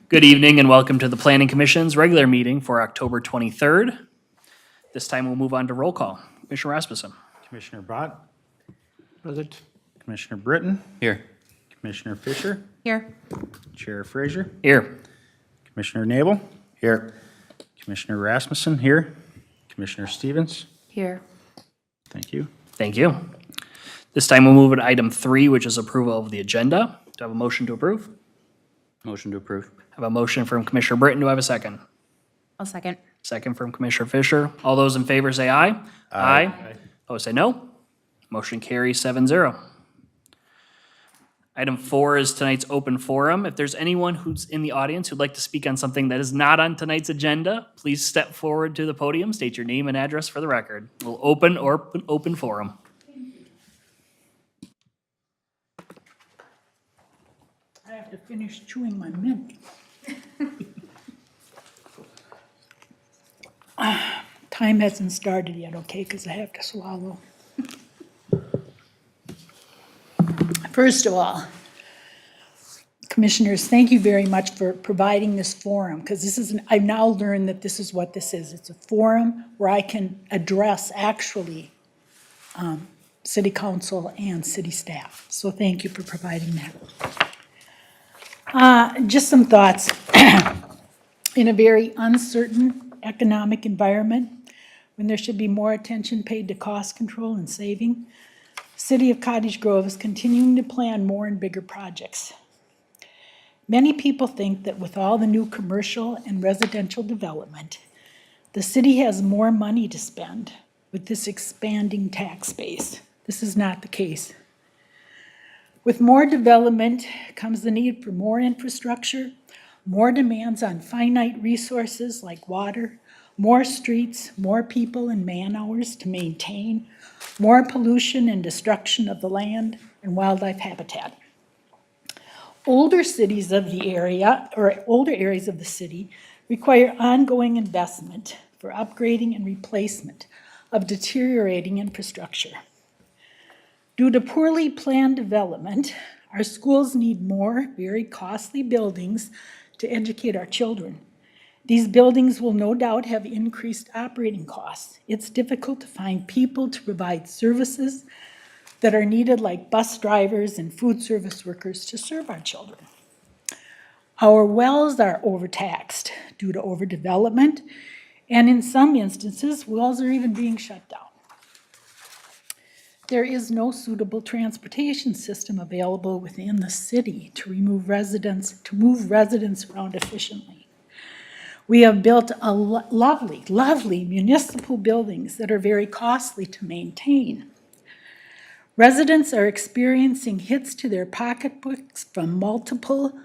Good evening and welcome to the Planning Commission's regular meeting for October 23rd. This time we'll move on to roll call. Commissioner Rasmussen. Commissioner Bott, Present. Commissioner Britton, Here. Commissioner Fisher, Here. Chair Frazier, Here. Commissioner Nabel. Here. Commissioner Rasmussen, here. Commissioner Stevens, Here. thank you. Thank you. This time we'll move to item 3, which is approval of the agenda. Do I have a motion to approve? Motion to approve. I have a motion from Commissioner Britton. Do I have a second? I'll second. Second from Commissioner Fisher. All those in favor say aye. Aye. Opposed say no. Motion carries 7-0. Item 4 is tonight's open forum. If there's anyone who's in the audience who'd like to speak on something that is not on tonight's agenda, please step forward to the podium, state your name and address for the record. We'll open forum. I have to finish chewing my mint. Time hasn't started yet, okay, because I have to swallow. First of all, Commissioners, thank you very much for providing this forum, because I've now learned that this is what this is. It's a forum where I can address actually city council and city staff. So thank you for providing that. Just some thoughts. In a very uncertain economic environment, when there should be more attention paid to cost control and saving, City of Cottage Grove is continuing to plan more and bigger projects. Many people think that with all the new commercial and residential development, the city has more money to spend with this expanding tax base. This is not the case. With more development comes the need for more infrastructure, more demands on finite resources like water, more streets, more people and man-hours to maintain, more pollution and destruction of the land and wildlife habitat. Older cities of the area, or older areas of the city, require ongoing investment for upgrading and replacement of deteriorating infrastructure. Due to poorly planned development, our schools need more very costly buildings to educate our children. These buildings will no doubt have increased operating costs. It's difficult to find people to provide services that are needed, like bus drivers and food service workers, to serve our children. Our wells are overtaxed due to overdevelopment, and in some instances, wells are even being shut down. There is no suitable transportation system available within the city to move residents around efficiently. We have built lovely municipal buildings that are very costly to maintain. Residents are experiencing hits to their pocketbooks from multiple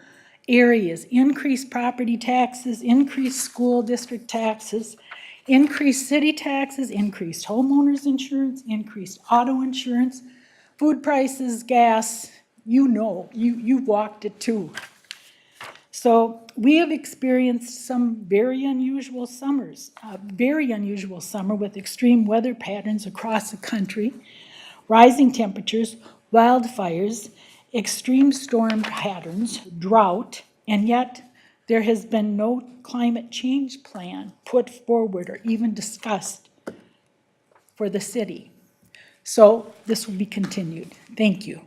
areas: increased property taxes, increased school district taxes, increased city taxes, increased homeowners insurance, increased auto insurance, food prices, gas, you've walked it too. So we have experienced some very unusual summers, a very unusual summer with extreme weather patterns across the country, rising temperatures, wildfires, extreme storm patterns, drought, and yet there has been no climate change plan put forward or even discussed for the city. So this will be continued. Thank you.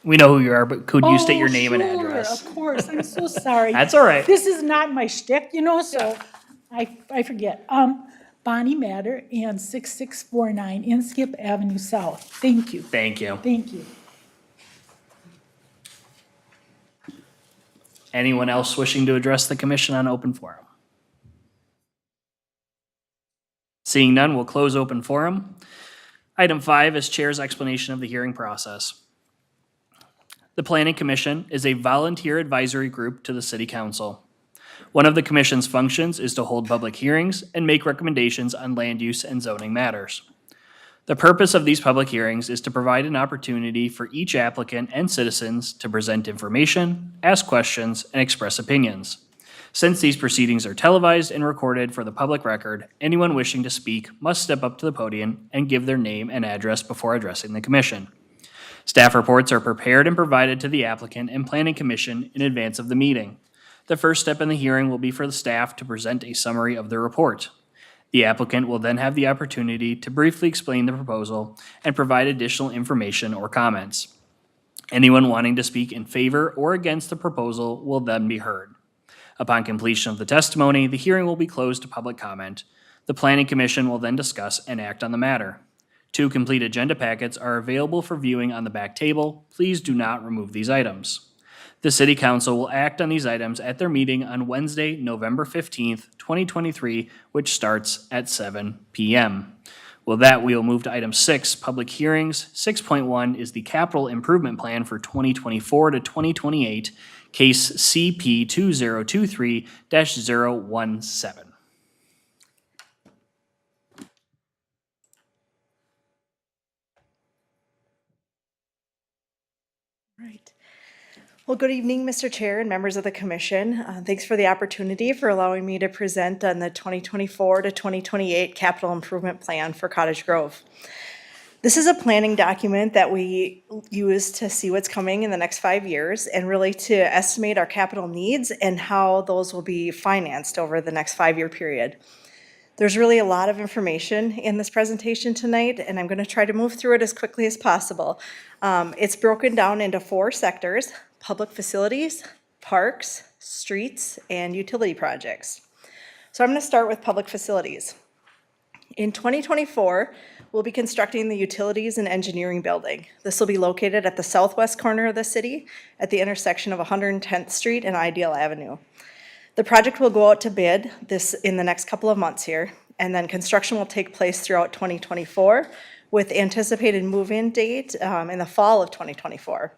We know who you are, but could you state your name and Sure, address? of course, I'm so sorry. That's all right. This is not my shtick, so I forget. Bonnie Matter and 6649 Inskip Avenue South. Thank you. Thank you. Thank you. Anyone else wishing to address the commission on open forum? Seeing none, we'll close open forum. Item 5 is Chair's explanation of the hearing process. The Planning Commission is a volunteer advisory group to the City Council. One of the Commission's functions is to hold public hearings and make recommendations on land use and zoning matters. The purpose of these public hearings is to provide an opportunity for each applicant and citizens to present information, ask questions, and express opinions. Since these proceedings are televised and recorded for the public record, anyone wishing to speak must step up to the podium and give their name and address before addressing the Commission. Staff reports are prepared and provided to the applicant and Planning Commission in advance of the meeting. The first step in the hearing will be for the staff to present a summary of their report. The applicant will then have the opportunity to briefly explain the proposal and provide additional information or comments. Anyone wanting to speak in favor or against the proposal will then be heard. Upon completion of the testimony, the hearing will be closed to public comment. The Planning Commission will then discuss and act on the matter. 2 complete agenda packets are available for viewing on the back table. Please do not remove these items. The City Council will act on these items at their meeting on Wednesday, November 15th, 2023, which starts at 7 p.m. With that, we will move to item 6, public hearings. 6.1 is the capital improvement plan for 2024 to 2028, case CP 2023-017. Right. Well, good evening, Mr. Chair and members of the commission. Thanks for the opportunity for allowing me to present on the 2024 to 2028 capital improvement plan for Cottage Grove. This is a planning document that we use to see what's coming in the next 5 years and really to estimate our capital needs and how those will be financed over the next 5-year period. There's really a lot of information in this presentation tonight, and I'm going to try to move through it as quickly as possible. It's broken down into 4 sectors: public facilities, parks, streets, and utility projects. So I'm going to start with public facilities. In 2024, we'll be constructing the Utilities and Engineering Building. This will be located at the southwest corner of the city at the intersection of 110th Street and Ideal Avenue. The project will go out to bid in the next couple of months here, and then construction will take place throughout 2024 with anticipated move-in date in the fall of 2024.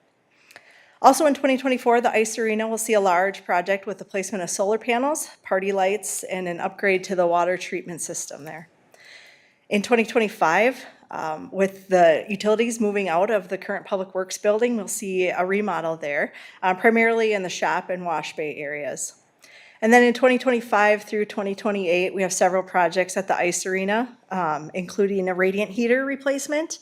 Also in 2024, the Ice Arena will see a large project with the placement of solar panels, party lights, and an upgrade to the water treatment system there. In 2025, with the utilities moving out of the current Public Works building, we'll see a remodel there, primarily in the shop and wash bay areas. And then in 2025 through 2028, we have several projects at the Ice Arena, including a radiant heater replacement,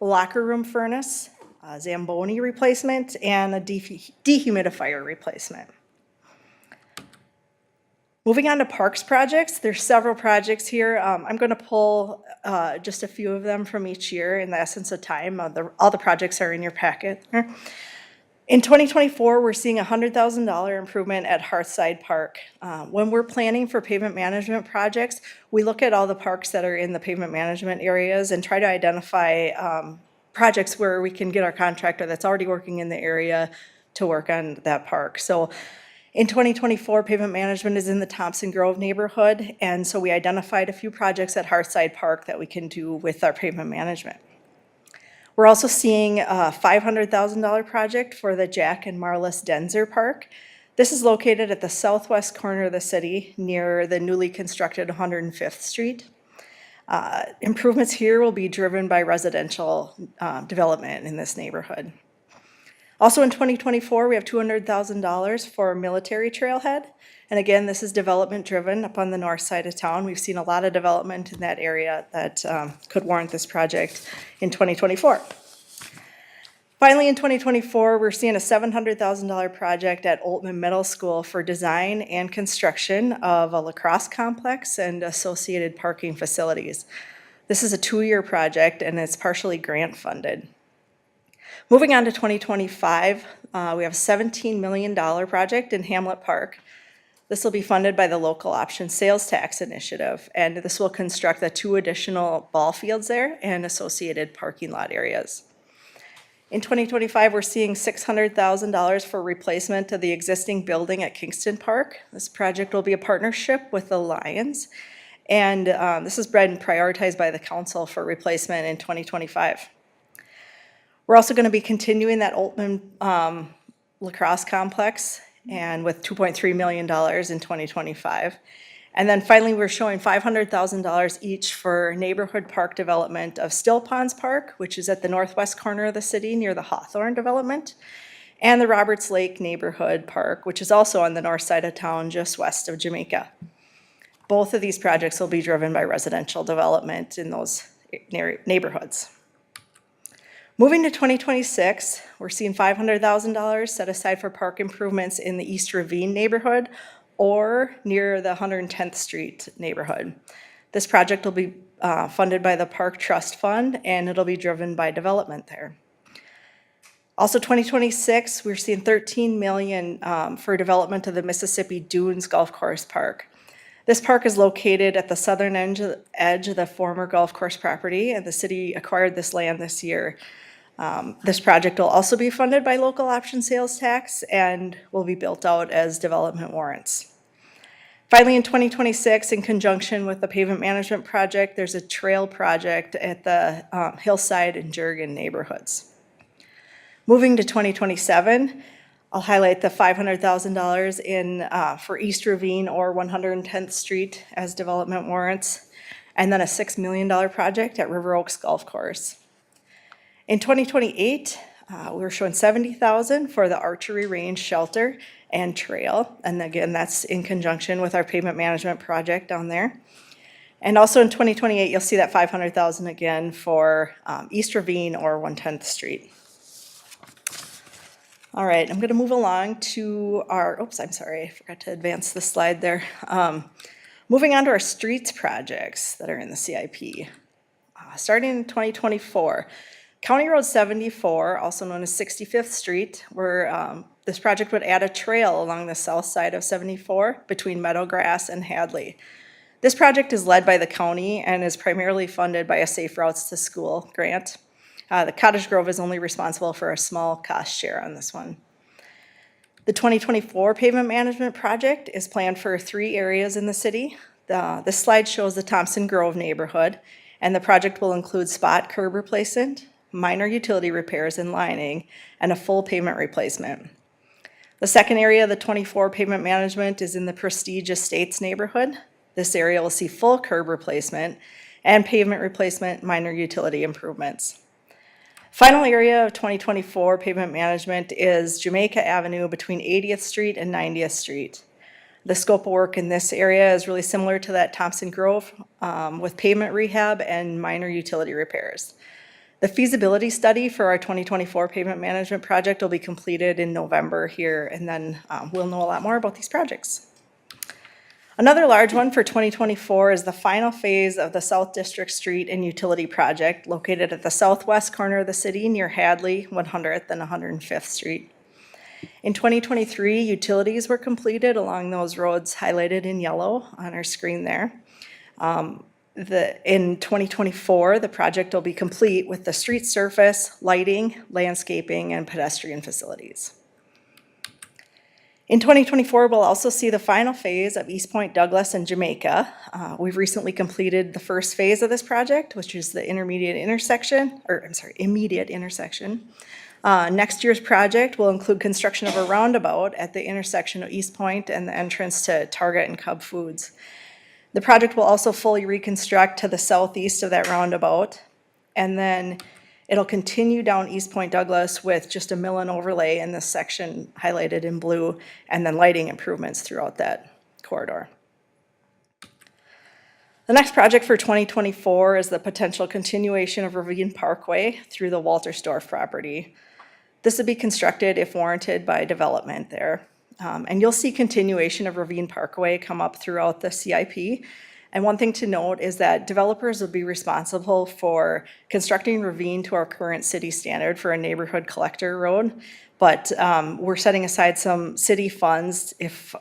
locker room furnace, Zamboni replacement, and a dehumidifier replacement. Moving on to parks projects, there's several projects here. I'm going to pull just a few of them from each year in the essence of time. All the projects are in your packet. In 2024, we're seeing a $100,000 improvement at Hearthside Park. When we're planning for pavement management projects, we look at all the parks that are in the pavement management areas and try to identify projects where we can get our contractor that's already working in the area to work on that park. So in 2024, pavement management is in the Thompson Grove neighborhood, and so we identified a few projects at Hearthside Park that we can do with our pavement management. We're also seeing a $500,000 project for the Jack and Marlis Denzer Park. This is located at the southwest corner of the city near the newly constructed 105th Street. Improvements here will be driven by residential development in this neighborhood. Also in 2024, we have $200,000 for military trailhead. And again, this is development driven up on the north side of town. We've seen a lot of development in that area that could warrant this project in 2024. Finally, in 2024, we're seeing a $700,000 project at Oltman Middle School for design and construction of a lacrosse complex and associated parking facilities. This is a 2-year project and it's partially grant funded. Moving on to 2025, we have a $17 million project in Hamlet Park. This will be funded by the Local Option Sales Tax Initiative, and this will construct the 2 additional ball fields there and associated parking lot areas. In 2025, we're seeing $600,000 for replacement of the existing building at Kingston Park. This project will be a partnership with the Lions, and this has been prioritized by the council for replacement in 2025. We're also going to be continuing that Oltman lacrosse complex, and with $2.3 million in 2025. And then finally, we're showing $500,000 each for neighborhood park development of Still Ponds Park, which is at the northwest corner of the city near the Hawthorne development, and the Roberts Lake Neighborhood Park, which is also on the north side of town, just west of Jamaica. Both of these projects will be driven by residential development in those neighborhoods. Moving to 2026, we're seeing $500,000 set aside for park improvements in the East Ravine neighborhood or near the 110th Street neighborhood. This project will be funded by the Park Trust Fund, and it'll be driven by development there. Also, 2026, we're seeing $13 million for development of the Mississippi Dunes Golf Course Park. This park is located at the southern edge of the former golf course property, and the city acquired this land this year. This project will also be funded by local option sales tax and will be built out as development warrants. Finally, in 2026, in conjunction with the pavement management project, there's a trail project at the Hillside and Jurgen neighborhoods. Moving to 2027, I'll highlight the $500,000 in for East Ravine or 110th Street as development warrants, and then a $6 million project at River Oaks Golf Course. In 2028, we're showing $70,000 for the archery range, shelter, and trail, and again, that's in conjunction with our pavement management project down there. And also in 2028, you'll see that $500,000 again for East Ravine or 110th Street. All right, I'm gonna move along to our, oops, I'm sorry, I forgot to advance the slide there. Moving on to our streets projects that are in the CIP. Starting in 2024, County Road 74, also known as 65th Street, where this project would add a trail along the south side of 74 between Meadowgrass and Hadley. This project is led by the county and is primarily funded by a Safe Routes to School grant. The Cottage Grove is only responsible for a small cost share on this one. The 2024 pavement management project is planned for 3 areas in the city. This slide shows the Thompson Grove neighborhood, and the project will include spot curb replacement, minor utility repairs and lining, and a full pavement replacement. The second area of the 24 pavement management is in the Prestige Estates neighborhood. This area will see full curb replacement and pavement replacement, minor utility improvements. Final area of 2024 pavement management is Jamaica Avenue between 80th Street and 90th Street. The scope of work in this area is really similar to that Thompson Grove with pavement rehab and minor utility repairs. The feasibility study for our 2024 pavement management project will be completed in November here, and then we'll know a lot more about these projects. Another large one for 2024 is the final phase of the South District Street and Utility Project located at the southwest corner of the city near Hadley, 100th and 105th Street. In 2023, utilities were completed along those roads highlighted in yellow on our screen there. In 2024, the project will be complete with the street surface, lighting, landscaping, and pedestrian facilities. In 2024, we'll also see the final phase of East Point, Douglas, and Jamaica. We've recently completed the first phase of this project, which is the immediate intersection. Next year's project will include construction of a roundabout at the intersection of East Point and the entrance to Target and Cub Foods. The project will also fully reconstruct to the southeast of that roundabout, and then it'll continue down East Point Douglas with just a mill and overlay in this section highlighted in blue, and then lighting improvements throughout that corridor. The next project for 2024 is the potential continuation of Ravine Parkway through the Waltersdorf property. This would be constructed if warranted by development there. And you'll see continuation of Ravine Parkway come up throughout the CIP. And one thing to note is that developers will be responsible for constructing Ravine to our current city standard for a neighborhood collector road. But we're setting aside some city funds if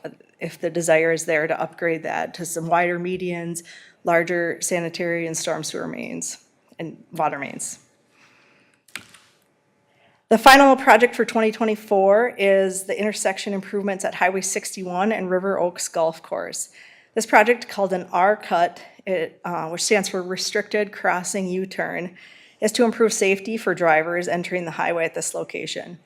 the desire is there to upgrade that to some wider medians, larger sanitary and storm sewer mains and water mains. The final project for 2024 is the intersection improvements at Highway 61 and River Oaks Golf Course. This project, called an R-Cut, which stands for Restricted Crossing U-Turn, is to improve safety for drivers entering the highway at this location.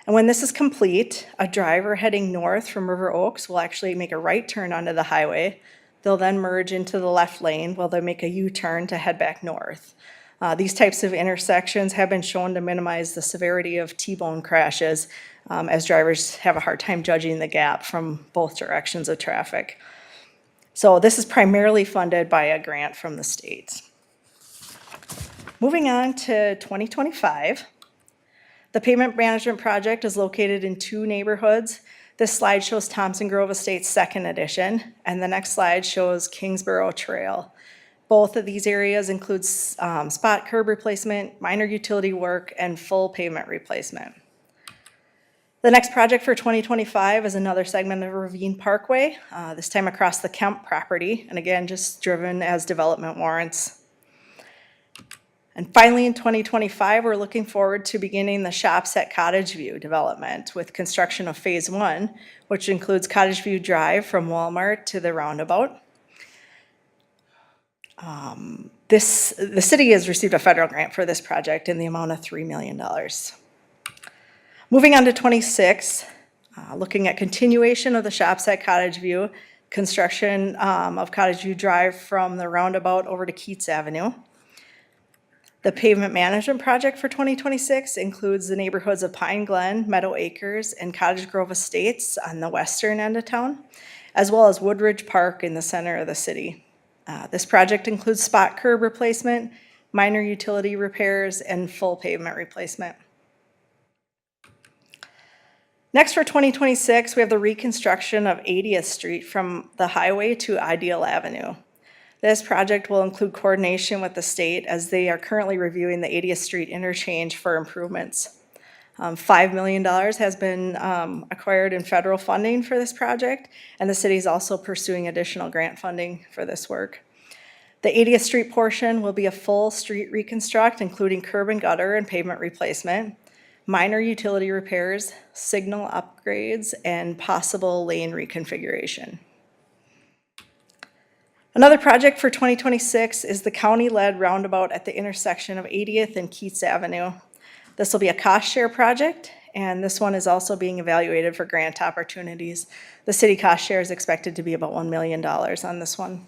And when this is complete, a driver heading north from River Oaks will actually make a right turn onto the highway. They'll then merge into the left lane while they make a U-turn to head back north. These types of intersections have been shown to minimize the severity of T-bone crashes as drivers have a hard time judging the gap from both directions of traffic. So this is primarily funded by a grant from the state. Moving on to 2025, The pavement management project is located in 2 neighborhoods. This slide shows Thompson Grove Estates second edition, and the next slide shows Kingsborough Trail. Both of these areas include spot curb replacement, minor utility work, and full pavement replacement. The next project for 2025 is another segment of Ravine Parkway, this time across the Kemp property, and again, just driven as development warrants. And finally, in 2025, we're looking forward to beginning the Shops at Cottage View development with construction of Phase 1, which includes Cottage View Drive from Walmart to the roundabout. The city has received a federal grant for this project in the amount of $3 million. Moving on to 26, looking at continuation of the Shops at Cottage View, construction of Cottage View Drive from the roundabout over to Keats Avenue. The pavement management project for 2026 includes the neighborhoods of Pine Glen, Meadow Acres, and Cottage Grove Estates on the western end of town, as well as Woodridge Park in the center of the city. This project includes spot curb replacement, minor utility repairs, and full pavement replacement. Next for 2026, we have the reconstruction of 80th Street from the highway to Ideal Avenue. This project will include coordination with the state as they are currently reviewing the 80th Street interchange for improvements. $5 million has been acquired in federal funding for this project, and the city is also pursuing additional grant funding for this work. The 80th Street portion will be a full street reconstruct, including curb and gutter and pavement replacement, minor utility repairs, signal upgrades, and possible lane reconfiguration. Another project for 2026 is the county-led roundabout at the intersection of 80th and Keats Avenue. This will be a cost share project, and this one is also being evaluated for grant opportunities. The city cost share is expected to be about $1 million on this one.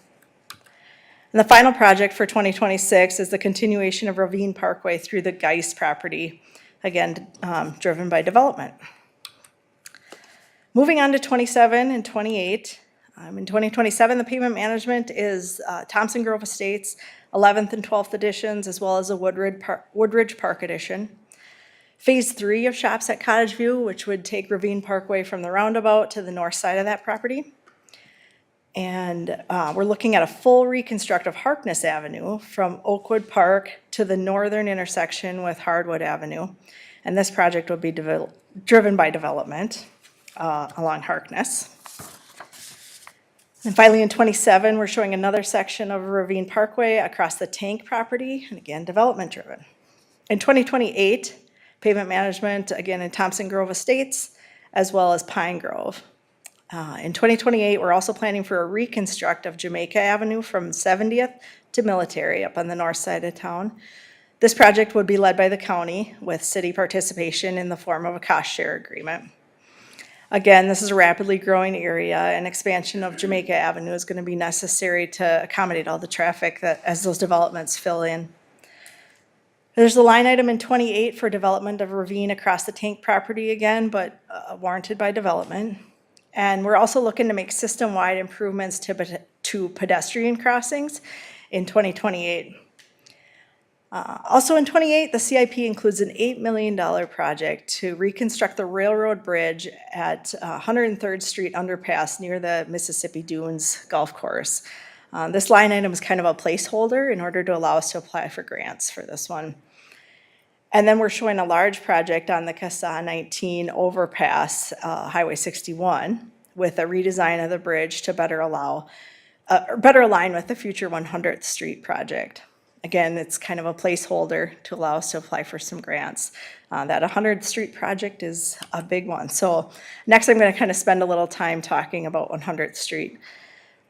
And the final project for 2026 is the continuation of Ravine Parkway through the Geist property, again, driven by development. Moving on to 27 and 28. In 2027, the pavement management is Thompson Grove Estates, 11th and 12th editions, as well as a Woodridge Park edition. Phase 3 of Shops at Cottage View, which would take Ravine Parkway from the roundabout to the north side of that property. And we're looking at a full reconstruct of Harkness Avenue from Oakwood Park to the northern intersection with Hardwood Avenue. And this project will be driven by development along Harkness. And finally, in 27, we're showing another section of Ravine Parkway across the Tank property, and again, development driven. In 2028, pavement management, again, in Thompson Grove Estates, as well as Pine Grove. In 2028, we're also planning for a reconstruct of Jamaica Avenue from 70th to Military up on the north side of town. This project would be led by the county with city participation in the form of a cost share agreement. Again, this is a rapidly growing area, and expansion of Jamaica Avenue is going to be necessary to accommodate all the traffic that as those developments fill in. There's a line item in 28 for development of Ravine across the Tank property again, but warranted by development. And we're also looking to make system-wide improvements to pedestrian crossings in 2028. Also in 28, the CIP includes an $8 million project to reconstruct the railroad bridge at 103rd Street underpass near the Mississippi Dunes Golf Course. This line item is kind of a placeholder in order to allow us to apply for grants for this one. And then we're showing a large project on the CASA 19 overpass, Highway 61, with a redesign of the bridge to better align with the future 100th Street project. Again, it's kind of a placeholder to allow us to apply for some grants. That 100th Street project is a big one. So next I'm going to kind of spend a little time talking about 100th Street.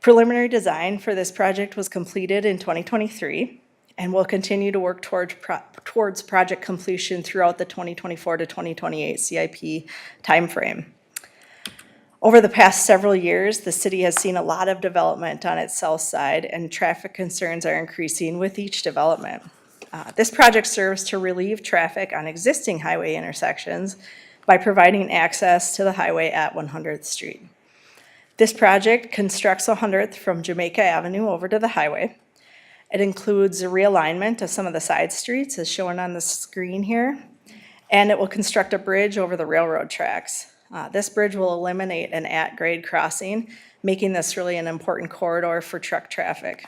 Preliminary design for this project was completed in 2023 and will continue to work towards project completion throughout the 2024 to 2028 CIP timeframe. Over the past several years, the city has seen a lot of development on its south side, and traffic concerns are increasing with each development. This project serves to relieve traffic on existing highway intersections by providing access to the highway at 100th Street. This project constructs 100th from Jamaica Avenue over to the highway. It includes a realignment of some of the side streets as shown on the screen here, And it will construct a bridge over the railroad tracks. This bridge will eliminate an at-grade crossing, making this really an important corridor for truck traffic.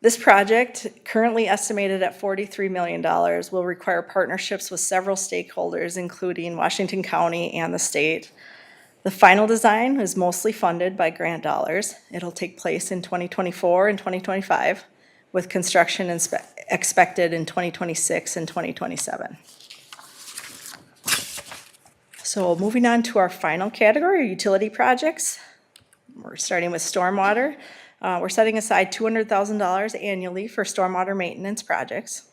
This project, currently estimated at $43 million, will require partnerships with several stakeholders, including Washington County and the state. The final design is mostly funded by grant dollars. It'll take place in 2024 and 2025, with construction expected in 2026 and 2027. So moving on to our final category, utility projects. We're starting with stormwater. We're setting aside $200,000 annually for stormwater maintenance projects.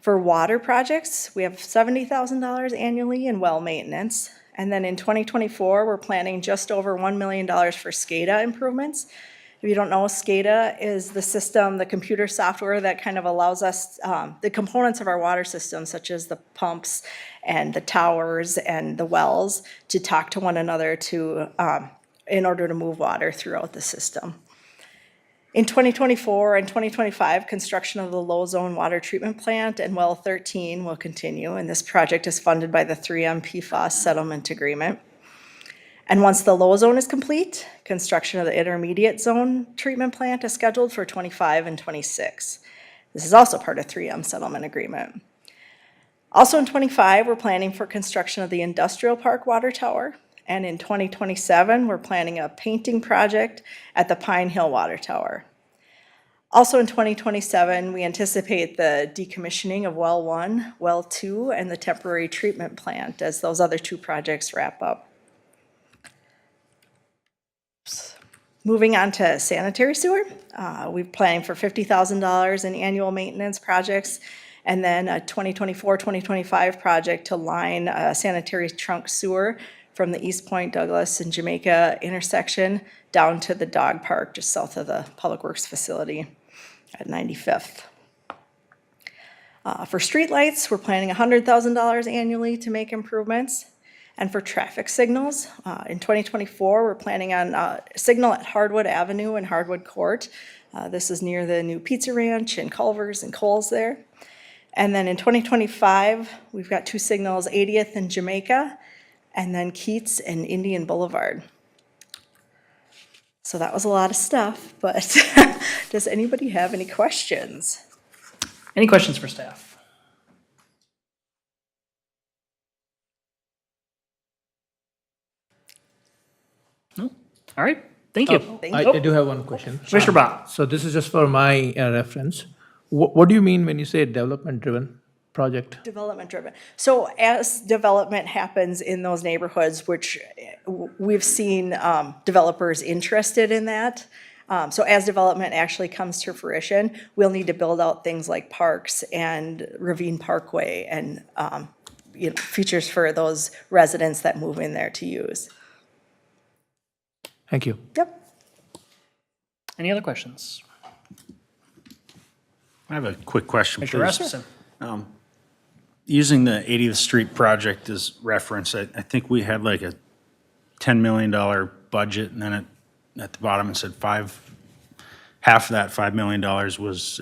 For water projects, we have $70,000 annually in well maintenance. And then in 2024, we're planning just over $1 million for SCADA improvements. If you don't know, SCADA is the system, the computer software that kind of allows us, the components of our water system, such as the pumps and the towers and the wells, to talk to one another in order to move water throughout the system. In 2024 and 2025, construction of the low zone water treatment plant and well 13 will continue, and this project is funded by the 3M PFAS settlement agreement. And once the low zone is complete, construction of the intermediate zone treatment plant is scheduled for 25 and 26. This is also part of 3M settlement agreement. Also in 25, we're planning for construction of the industrial park water tower. And in 2027, we're planning a painting project at the Pine Hill Water Tower. Also in 2027, we anticipate the decommissioning of Well 1, Well 2, and the temporary treatment plant as those other two projects wrap up. Moving on to sanitary sewer, we're planning for $50,000 in annual maintenance projects, and then a 2024-2025 project to line a sanitary trunk sewer from the East Point, Douglas, and Jamaica intersection down to the dog park just south of the Public Works facility at 95th. For streetlights, we're planning $100,000 annually to make improvements. And for traffic signals, in 2024, we're planning on a signal at Hardwood Avenue and Hardwood Court. This is near the new Pizza Ranch and Culver's and Kohl's there. And then in 2025, we've got two signals, 80th and Jamaica, and then Keats and Indian Boulevard. So that was a lot of stuff, but does anybody have any questions? Any questions for staff? No? All right, thank you. Thank I you. do have one question. Commissioner Bob? So this is just for my reference. What do you mean when you say development-driven project? Development driven. So as development happens in those neighborhoods, which we've seen developers interested in that. So as development actually comes to fruition, we'll need to build out things like parks and Ravine Parkway and features for those residents that move in there to use. Thank you. Yep. Any other questions? I have a quick question, Commissioner please. Rasmussen? Using the 80th Street project as reference, I think we had like a $10 million budget, and then at the bottom it said half of that $5 million was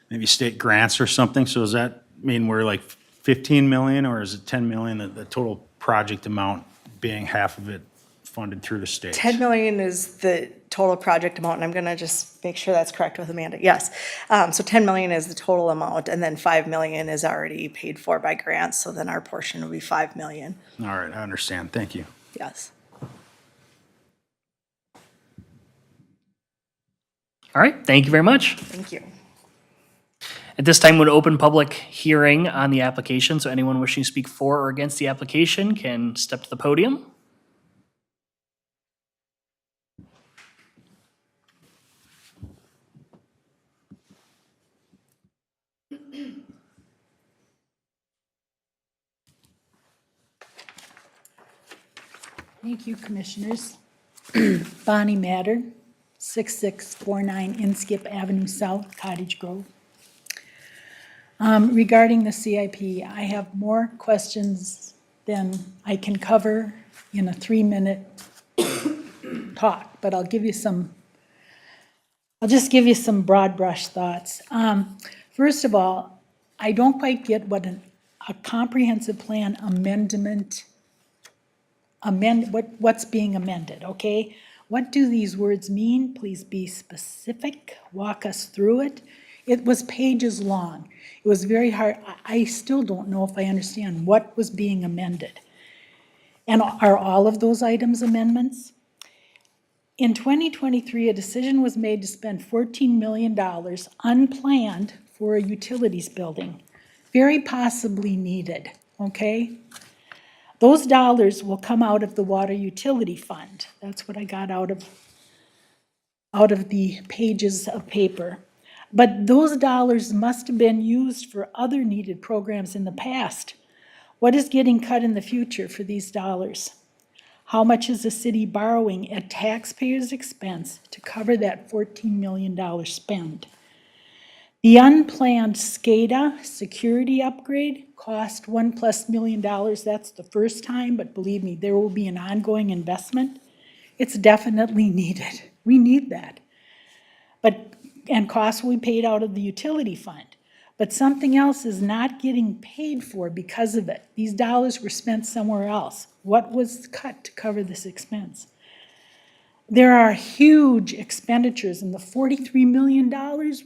maybe state grants or something. So does that mean we're like 15 million, or is it 10 million, the total project amount being half of it funded through the state? 10 million is the total project amount, and I'm gonna just make sure that's correct with Amanda. Yes. So 10 million is the total amount, and then 5 million is already paid for by grants, so then our portion will be 5 million. All right, I understand. Thank you. Yes. All right, thank you very much. Thank you. At this time, we'll open public hearing on the application, so anyone wishing to speak for or against the application can step to the podium. Thank you, Commissioners. Bonnie Matter, 6649 Inskip Avenue South, Cottage Grove. Regarding the CIP, I have more questions than I can cover in a 3-minute talk, but I'll just give you some broad brush thoughts. First of all, I don't quite get what a comprehensive plan what's being amended, okay? What do these words mean? Please be specific, walk us through it. It was pages long. It was very hard. I still don't know if I understand what was being amended. And are all of those items amendments? In 2023, a decision was made to spend $14 million unplanned for a utilities building, very possibly needed, okay? Those dollars will come out of the water utility fund. That's what I got out of the pages of paper. But those dollars must have been used for other needed programs in the past. What is getting cut in the future for these dollars? How much is the city borrowing at taxpayers' expense to cover that $14 million spend? The unplanned SCADA security upgrade cost $1+ million. That's the first time, but believe me, there will be an ongoing investment. It's definitely needed. We need that. And costs will be paid out of the utility fund. But something else is not getting paid for because of it. These dollars were spent somewhere else. What was cut to cover this expense? There are huge expenditures, and the $43 million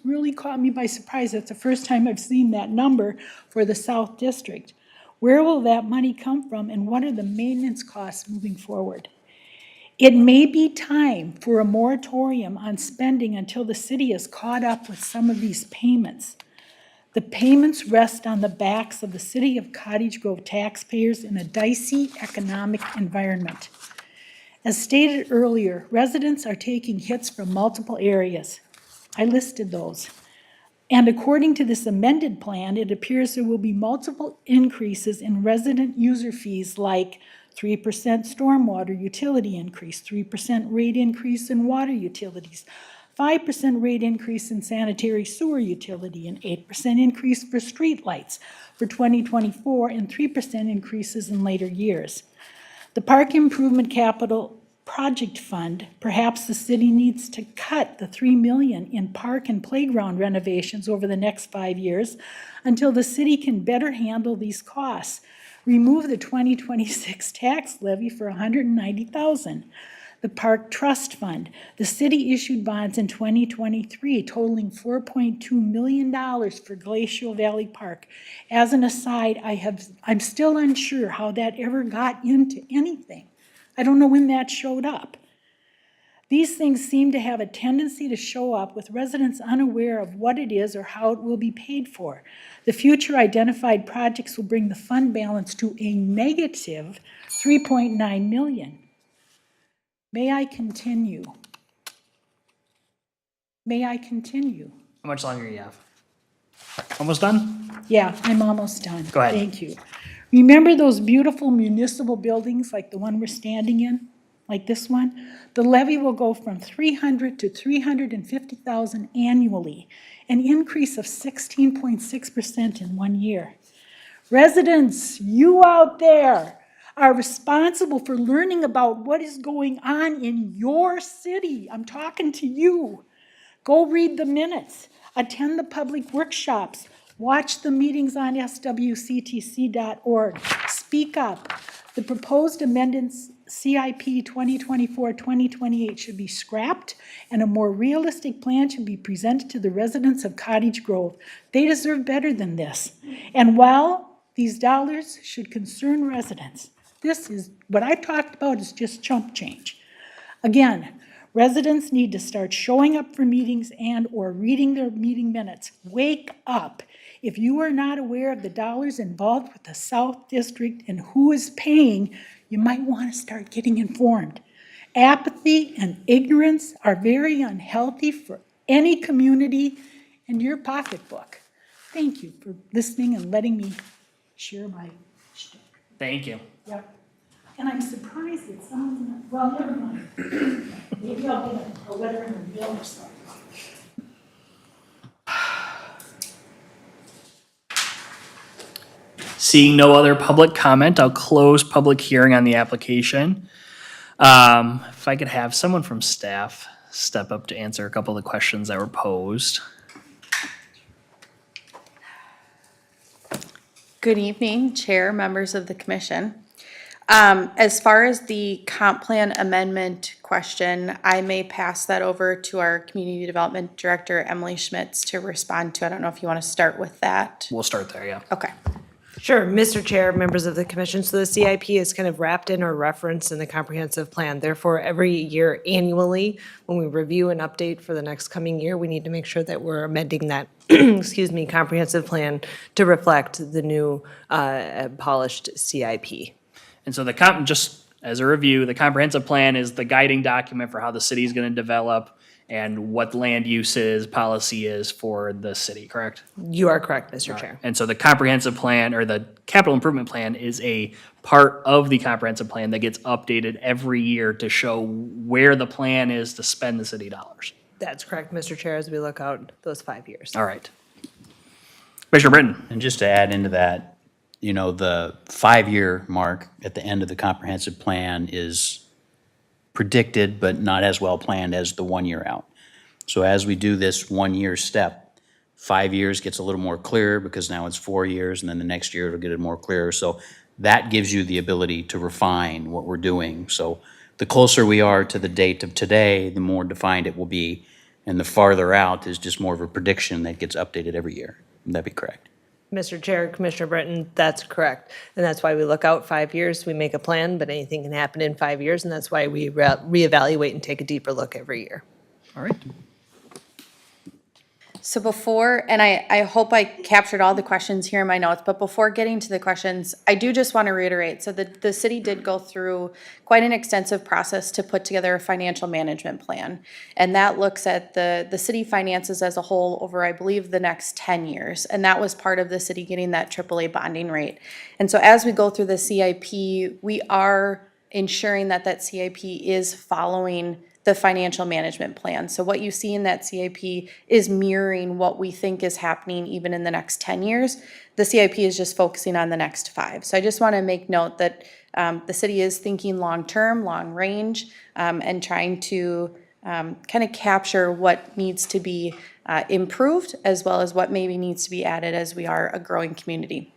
really caught me by surprise. That's the first time I've seen that number for the South District. Where will that money come from, and what are the maintenance costs moving forward? It may be time for a moratorium on spending until the city is caught up with some of these payments. The payments rest on the backs of the City of Cottage Grove taxpayers in a dicey economic environment. As stated earlier, residents are taking hits from multiple areas. I listed those. And according to this amended plan, it appears there will be multiple increases in resident user fees like 3% stormwater utility increase, 3% rate increase in water utilities, 5% rate increase in sanitary sewer utility, and 8% increase for streetlights for 2024, and 3% increases in later years. The Park Improvement Capital Project Fund, perhaps the city needs to cut the $3 million in park and playground renovations over the next 5 years until the city can better handle these costs. Remove the 2026 tax levy for $190,000. The Park Trust Fund, the city issued bonds in 2023 totaling $4.2 million for Glacial Valley Park. As an aside, I'm still unsure how that ever got into anything. I don't know when that showed up. These things seem to have a tendency to show up with residents unaware of what it is or how it will be paid for. The future identified projects will bring the fund balance to a negative $3.9 million. May I continue? May I continue? How much longer do you have? Almost done? Yeah, I'm almost done. Go ahead. Thank you. Remember those beautiful municipal buildings like the one we're standing in, like this one? The levy will go from $300,000 to $350,000 annually, an increase of 16.6% in 1 year. Residents, you out there are responsible for learning about what is going on in your city. I'm talking to you. Go read the minutes, attend the public workshops, watch the meetings on swctc.org, speak up. The proposed amendments CIP 2024-2028 should be scrapped, and a more realistic plan should be presented to the residents of Cottage Grove. They deserve better than this. And while these dollars should concern residents, this is, what I've talked about is just chump change. Again, residents need to start showing up for meetings and or reading their meeting minutes. Wake up. If you are not aware of the dollars involved with the South District and who is paying, you might want to start getting informed. Apathy and ignorance are very unhealthy for any community and your pocketbook. Thank you for listening and letting me share my shtick. Thank you. Yep. And I'm surprised that someone's not, well, never mind. Maybe I'll get a letter in the mail or something. Seeing no other public comment, I'll close public hearing on the application. If I could have someone from staff step up to answer a couple of the questions that were posed. Good evening, Chair, members of the commission. As far as the comp plan amendment question, I may pass that over to our Community Development Director, Emily Schmitz, to respond to. I don't know if you want to start with that. We'll start there, yeah. Okay. Sure, Mr. Chair, members of the commission. So the CIP is kind of wrapped in or referenced in the comprehensive plan. Therefore, every year annually, when we review and update for the next coming year, we need to make sure that we're amending that, excuse me, comprehensive plan to reflect the new polished CIP. And so just as a review, the comprehensive plan is the guiding document for how the city is going to develop and what land uses policy is for the city, correct? You are correct, Mr. Chair. And so the comprehensive plan or the capital improvement plan is a part of the comprehensive plan that gets updated every year to show where the plan is to spend the city dollars. That's correct, Mr. Chair, as we look out those 5 years. All right. Commissioner Britton. And just to add into that, you know, the 5-year mark at the end of the comprehensive plan is predicted, but not as well planned as the 1 year out. So as we do this 1 year step, 5 years gets a little more clear because now it's 4 years, and then the next year it'll get it more clear. So that gives you the ability to refine what we're doing. So the closer we are to the date of today, the more defined it will be, and the farther out is just more of a prediction that gets updated every year. Would that be correct? Mr. Chair, Commissioner Britton, that's correct. And that's why we look out 5 years, we make a plan, but anything can happen in 5 years, and that's why we reevaluate and take a deeper look every year. All right. So before, and I hope I captured all the questions here in my notes, but before getting to the questions, I do just want to reiterate, so the city did go through quite an extensive process to put together a financial management plan. And that looks at the city finances as a whole over, I believe, the next 10 years. And that was part of the city getting that AAA bonding rate. And so as we go through the CIP, we are ensuring that that CIP is following the financial management plan. So what you see in that CIP is mirroring what we think is happening even in the next 10 years. The CIP is just focusing on the next 5. So I just want to make note that the city is thinking long-term, long range, and trying to kind of capture what needs to be improved as well as what maybe needs to be added as we are a growing community.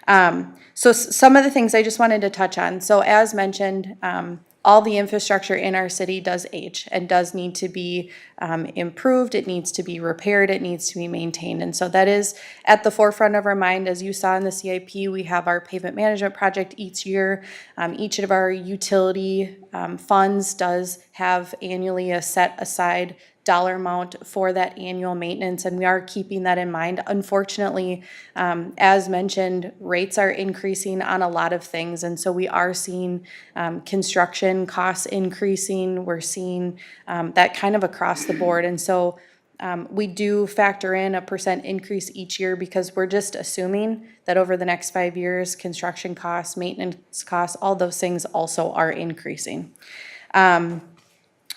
So some of the things I just wanted to touch on. So as mentioned, all the infrastructure in our city does age and does need to be improved. It needs to be repaired. It needs to be maintained. And so that is at the forefront of our mind. As you saw in the CIP, we have our pavement management project each year. Each of our utility funds does have annually a set aside dollar amount for that annual maintenance, and we are keeping that in mind. Unfortunately, as mentioned, rates are increasing on a lot of things, and so we are seeing construction costs increasing. We're seeing that kind of across the board, and so we do factor in a % increase each year because we're just assuming that over the next 5 years, construction costs, maintenance costs, all those things also are increasing.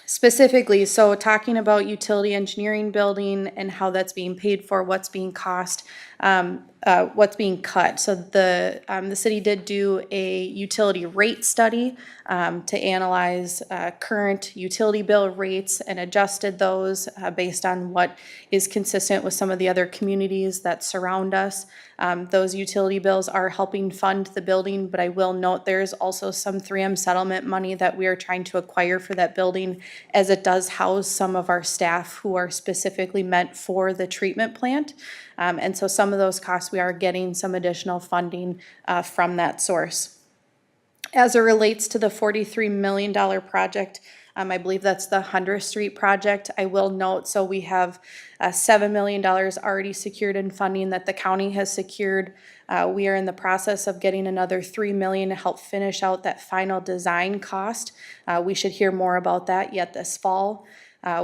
Specifically, so talking about utility engineering building and how that's being paid for, what's being cut. So the city did do a utility rate study to analyze current utility bill rates and adjusted those based on what is consistent with some of the other communities that surround us. Those utility bills are helping fund the building, but I will note there's also some 3M settlement money that we are trying to acquire for that building, as it does house some of our staff who are specifically meant for the treatment plant. And so some of those costs, we are getting some additional funding from that source. As it relates to the $43 million project, I believe that's the 100th Street project. I will note, so we have $7 million already secured in funding that the county has secured. We are in the process of getting another $3 million to help finish out that final design cost. We should hear more about that yet this fall.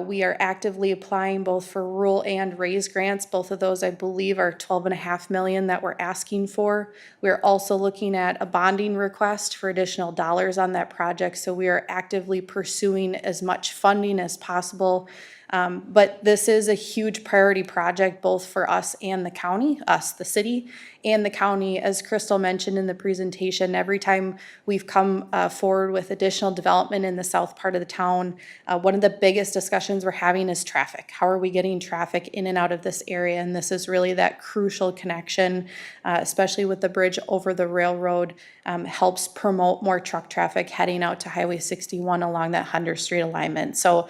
We are actively applying both for rural and raise grants. Both of those, I believe, are $12.5 million that we're asking for. We're also looking at a bonding request for additional dollars on that project. So we are actively pursuing as much funding as possible But this is a huge priority project, both for us and the county, us, the city, and the county. As Crystal mentioned in the presentation, every time we've come forward with additional development in the south part of the town, one of the biggest discussions we're having is traffic. How are we getting traffic in and out of this area? And this is really that crucial connection, especially with the bridge over the railroad, helps promote more truck traffic heading out to Highway 61 along that Hunter Street alignment. So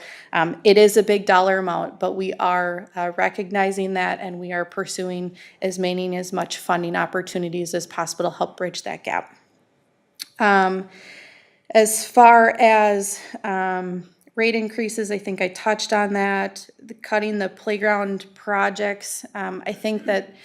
it is a big dollar amount, but we are recognizing that, and we are pursuing as much funding opportunities as possible to help bridge that gap. As far as rate increases, I think I touched on that. Cutting the playground projects, I think that,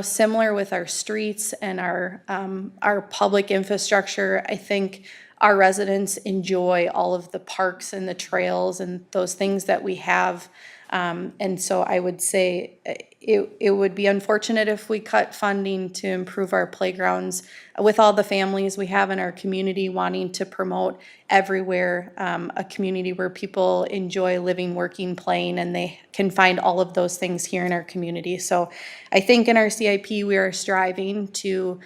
similar with our streets and our public infrastructure, I think our residents enjoy all of the parks and the trails and those things that we have. And so I would say it would be unfortunate if we cut funding to improve our playgrounds with all the families we have in our community wanting to promote everywhere, a community where people enjoy living, working, playing, and they can find all of those things here in our community. So I think in our CIP, we are striving to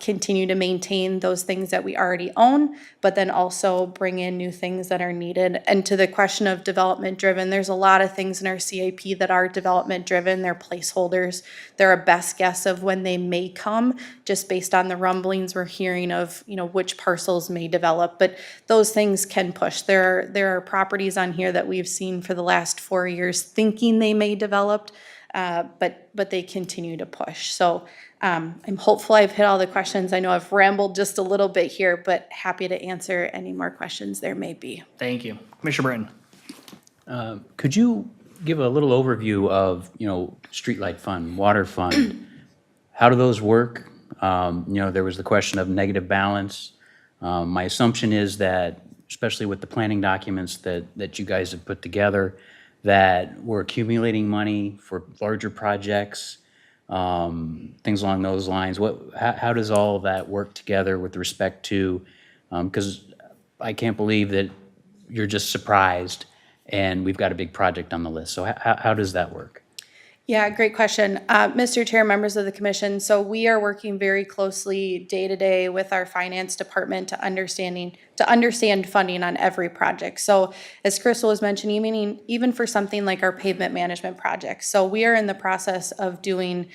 continue to maintain those things that we already own, but then also bring in new things that are needed. And to the question of development driven, there's a lot of things in our CIP that are development driven. They're placeholders. They're a best guess of when they may come, just based on the rumblings we're hearing of, which parcels may develop. But those things can push. There are properties on here that we've seen for the last 4 years thinking they may develop, but they continue to push. So I'm hopeful I've hit all the questions. I know I've rambled just a little bit here, but happy to answer any more questions there may be. Thank you. Commissioner Britton. Could you give a little overview of, streetlight fund, water fund? How do those work? There was the question of negative balance. My assumption is that, especially with the planning documents that you guys have put together, that we're accumulating money for larger projects, things along those lines. How does all of that work together with respect to, because I can't believe that you're just surprised and we've got a big project on the list. So how does that work? Yeah, great question. Mr. Chair, members of the commission, so we are working very closely day to day with our finance department to understand funding on every project. So as Crystal was mentioning, even for something like our pavement management project. So we are in the process of doing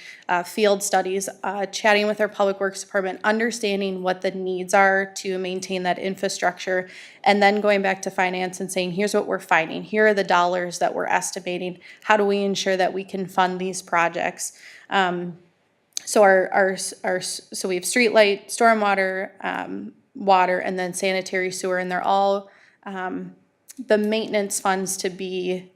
field studies, chatting with our public works department, understanding what the needs are to maintain that infrastructure, and then going back to finance and saying, here's what we're finding. Here are the dollars that we're estimating. How do we ensure that we can fund these projects? So so we have streetlight, stormwater, water, and then sanitary sewer, and they're all the maintenance funds to be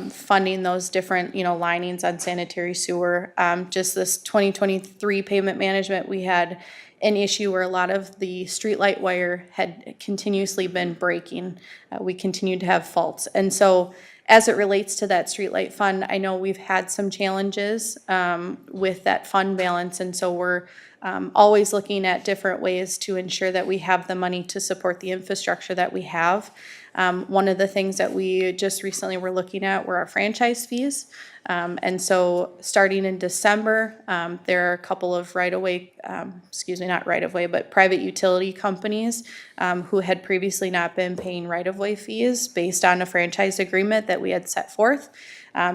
funding those different, linings on sanitary sewer. Just this 2023 pavement management, we had an issue where a lot of the streetlight wire had continuously been breaking. We continued to have faults. And so as it relates to that streetlight fund, I know we've had some challenges with that fund balance. And so we're always looking at different ways to ensure that we have the money to support the infrastructure that we have. One of the things that we just recently were looking at were our franchise fees. And so starting in December, there are a couple of not right-of-way, but private utility companies who had previously not been paying right-of-way fees based on a franchise agreement that we had set forth.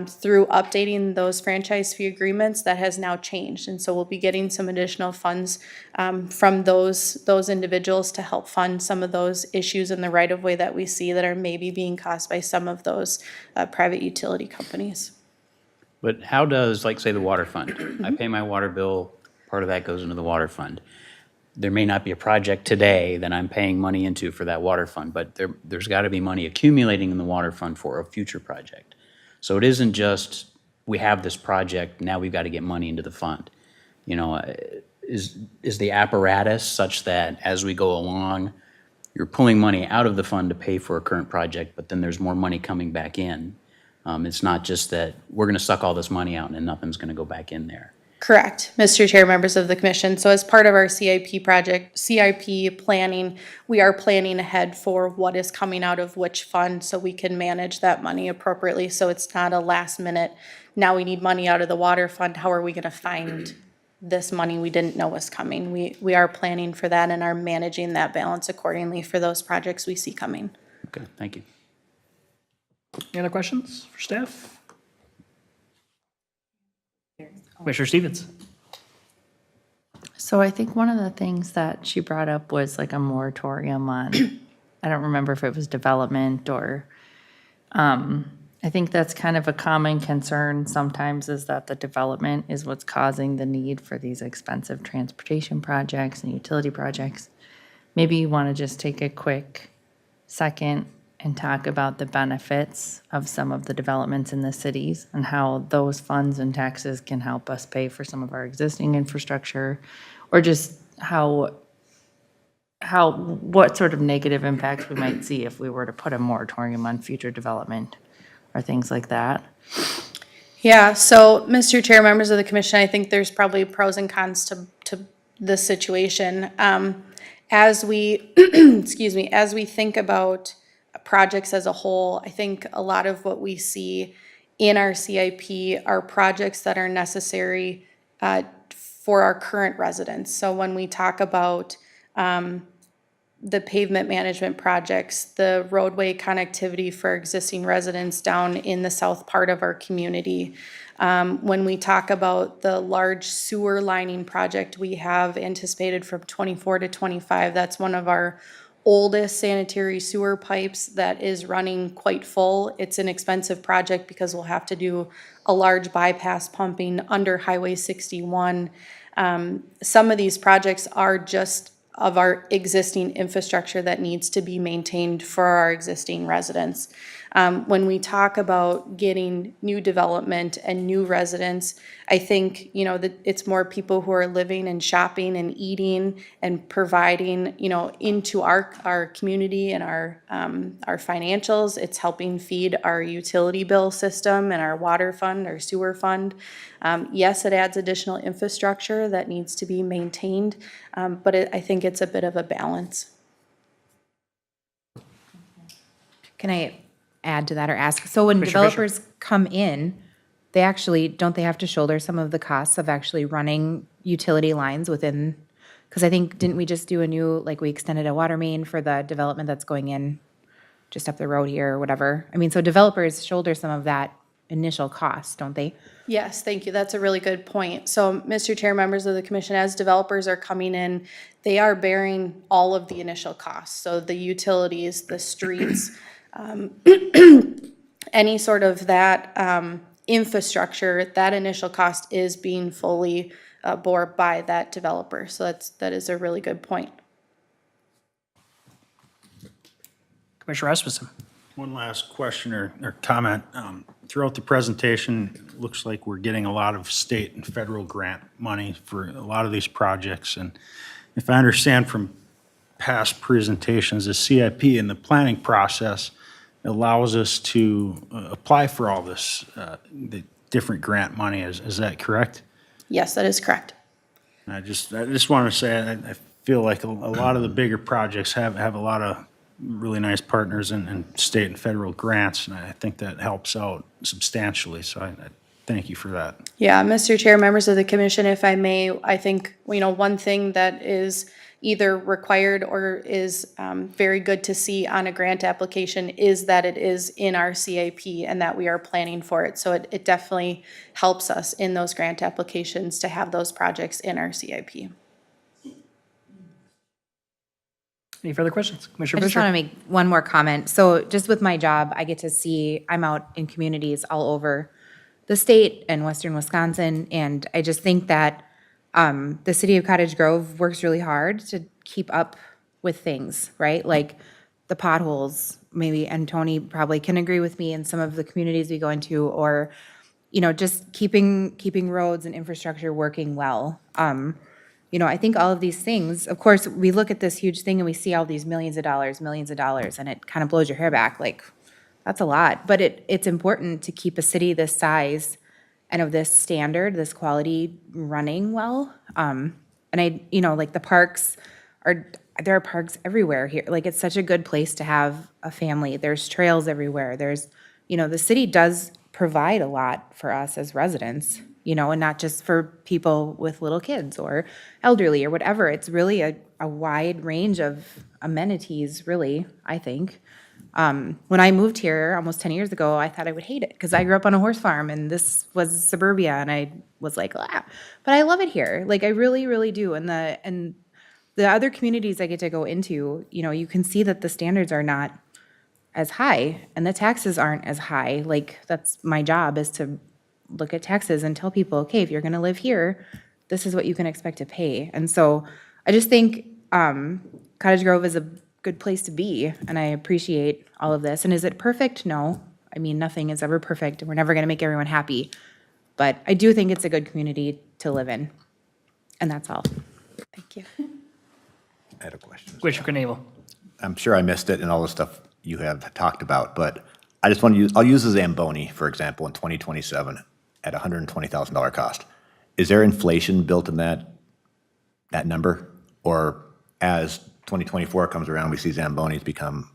Through updating those franchise fee agreements, that has now changed. And so we'll be getting some additional funds from those individuals to help fund some of those issues in the right-of-way that we see that are maybe being caused by some of those private utility companies. But how does, like, say, the water fund? I pay my water bill, part of that goes into the water fund. There may not be a project today that I'm paying money into for that water fund, but there's got to be money accumulating in the water fund for a future project. So it isn't just, we have this project, now we've got to get money into the fund. Is the apparatus such that as we go along, you're pulling money out of the fund to pay for a current project, but then there's more money coming back in? It's not just that we're going to suck all this money out and nothing's going to go back in there. Correct, Mr. Chair, members of the commission. So as part of our CIP planning, we are planning ahead for what is coming out of which fund so we can manage that money appropriately. So it's not a last minute, now we need money out of the water fund, how are we gonna find this money we didn't know was coming? We are planning for that and are managing that balance accordingly for those projects we see coming. Okay, thank you. Any other questions for staff? Commissioner Stevens? So I think one of the things that she brought up was like a moratorium on, I don't remember if it was development or, I think that's kind of a common concern sometimes is that the development is what's causing the need for these expensive transportation projects and utility projects. Maybe you want to just take a quick second and talk about the benefits of some of the developments in the cities and how those funds and taxes can help us pay for some of our existing infrastructure, or just what sort of negative impacts we might see if we were to put a moratorium on future development or things like that. Yeah, so, Mr. Chair, members of the commission, I think there's probably pros and cons to this situation. As we, excuse me, as we think about projects as a whole, I think a lot of what we see in our CIP are projects that are necessary for our current residents. So when we talk about the pavement management projects, the roadway connectivity for existing residents down in the south part of our community. When we talk about the large sewer lining project we have anticipated from 24 to 25, that's one of our oldest sanitary sewer pipes that is running quite full. It's an expensive project because we'll have to do a large bypass pumping under Highway 61. Some of these projects are just of our existing infrastructure that needs to be maintained for our existing residents. When we talk about getting new development and new residents, I think, you know, that it's more people who are living and shopping and eating and providing, you know, into our community and our financials. It's helping feed our utility bill system and our water fund, our sewer fund. Yes, it adds additional infrastructure that needs to be maintained, but I think it's a bit of a balance. Can I add to that or ask? So when Commissioner Fisher. developers come in, they actually, don't they have to shoulder some of the costs of actually running utility lines within? Because I think, didn't we just do a new, like we extended a water main for the development that's going in just up the road here or whatever? I mean, so developers shoulder some of that initial cost, don't they? Yes, thank you. That's a really good point. So, Mr. Chair, members of the commission, as developers are coming in, they are bearing all of the initial costs. So the utilities, the streets, any sort of that infrastructure, that initial cost is being fully bore by that developer. So that is a really good point. Commissioner Rasmussen? One last question or comment. Throughout the presentation, it looks like we're getting a lot of state and federal grant money for a lot of these projects. And if I understand from past presentations, the CIP and the planning process allows us to apply for all this, the different grant money. Is that correct? Yes, that is correct. I just want to say, I feel like a lot of the bigger projects have a lot of really nice partners in state and federal grants, and I think that helps out substantially. So I thank you for that. Yeah, Mr. Chair, members of the commission, if I may, I think, you know, one thing that is either required or is very good to see on a grant application is that it is in our CIP and that we are planning for it. So it definitely helps us in those grant applications to have those projects in our CIP. Any further questions? I Commissioner just Fisher? want to make one more comment. So just with my job, I get to see, I'm out in communities all over the state and western Wisconsin, and I just think that the city of Cottage Grove works really hard to keep up with things, right? Like the potholes, maybe, and Tony probably can agree with me in some of the communities we go into, or, you know, just keeping roads and infrastructure working well. You know, I think all of these things, of course, we look at this huge thing and we see all these millions of dollars, and it kind of blows your hair back, like, that's a lot. But it's important to keep a city this size and of this standard, this quality running well. And I, like the parks there are parks everywhere here. Like, it's such a good place to have a family. There's trails everywhere. There's, the city does provide a lot for us as residents, and not just for people with little kids or elderly or whatever. It's really a wide range of amenities, really, I think. When I moved here almost 10 years ago, I thought I would hate it because I grew up on a horse farm and this was suburbia, and I was like, ah. But I love it here. Like, I really, really do. And the other communities I get to go into, you can see that the standards are not as high and the taxes aren't as high. Like, that's my job, is to look at taxes and tell people, okay, if you're gonna live here, this is what you can expect to pay. And so I just think Cottage Grove is a good place to be, and I appreciate all of this. And is it perfect? No. I mean, nothing is ever perfect, and we're never gonna make everyone happy. But I do think it's a good community to live in. And that's all. Thank you. I had a question. Commissioner Knavel. I'm sure I missed it in all the stuff you have talked about, but I just want to I'll use the Zamboni, for example, in 2027 at $120,000 cost. Is there inflation built in that number? Or as 2024 comes around, we see Zambonis become,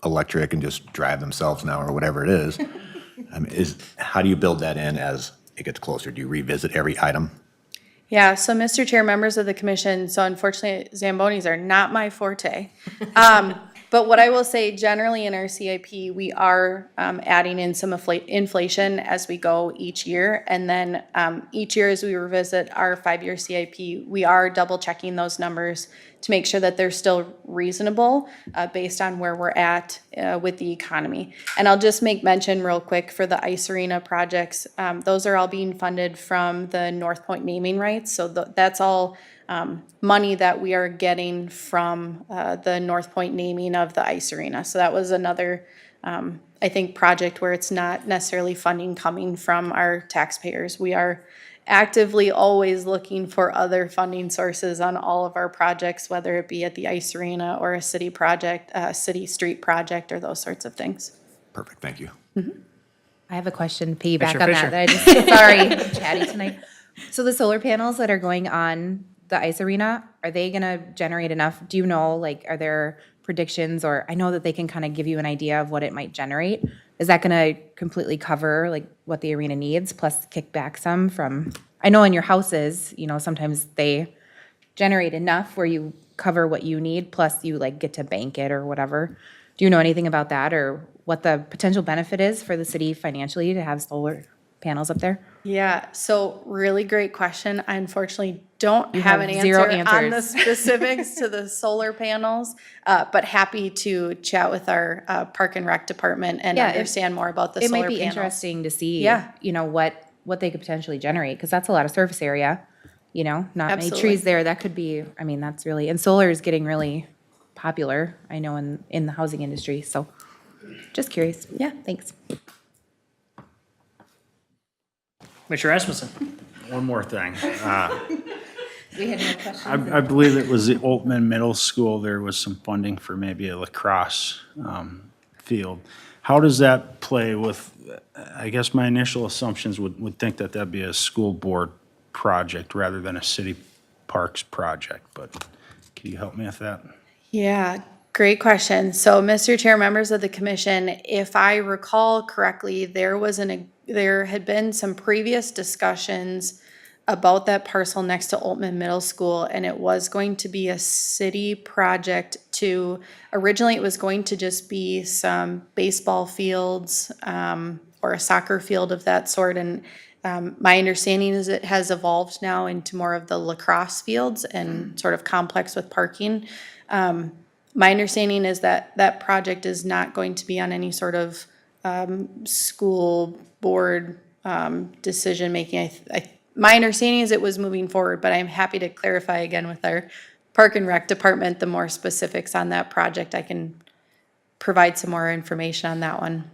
electric and just drive themselves now or whatever it is? How do you build that in as it gets closer? Do you revisit every item? Yeah, so Mr. Chair, members of the commission, so unfortunately, Zambonis are not my forte. But what I will say, generally in our CIP, we are adding in some inflation as we go each year. And then each year as we revisit our 5-year CIP, we are double checking those numbers to make sure that they're still reasonable based on where we're at with the economy. And I'll just make mention real quick for the ice arena projects. Those are all being funded from the North Point naming rights. So that's all money that we are getting from the North Point naming of the ice arena. So that was another, I think, project where it's not necessarily funding coming from our taxpayers. We are actively always looking for other funding sources on all of our projects, whether it be at the ice arena or a city project, city street project, or those sorts of things. Perfect, thank you. I have a question, piggyback Fisher, on Fisher. that I just, sorry, I'm chatty tonight. So the solar panels that are going on the ice arena, are they gonna generate enough? Do you know, like, are there predictions, or I know that they can kind of give you an idea of what it might generate. Is that gonna completely cover like what the arena needs, plus kick back some from, I know in your houses, sometimes they generate enough where you cover what you need, plus you like get to bank it or whatever. Do you know anything about that, or what the potential benefit is for the city financially to have solar panels up there? Yeah, so really great question. I unfortunately don't You have have an zero answer on the answers. specifics to the solar panels, but happy to chat with our Park and Rec department and Yeah, understand more about the It solar might be panels. interesting to see, Yeah. what they could potentially generate, because that's a lot of surface area, not many Absolutely. trees there. That could be, I mean, that's really, and solar is getting really popular, I know, in the housing industry, so just curious. Yeah, thanks. Commissioner Rasmussen. One more thing. We had no questions. I believe it was the Altman Middle School, there was some funding for maybe a lacrosse field. How does that play with, I guess my initial assumptions would think that that'd be a school board project rather than a city parks project, but can you help me with that? Yeah, great question. So, Mr. Chair, members of the commission, if I recall correctly, there had been some previous discussions about that parcel next to Altman Middle School, and it was going to be a city project originally it was going to just be some baseball fields, or a soccer field of that sort, and my understanding is it has evolved now into more of the lacrosse fields and sort of complex with parking. My understanding is that that project is not going to be on any sort of school board decision-making. My understanding is it was moving forward, but I'm happy to clarify again with our Park and Rec department the more specifics on that project. I can provide some more information on that one.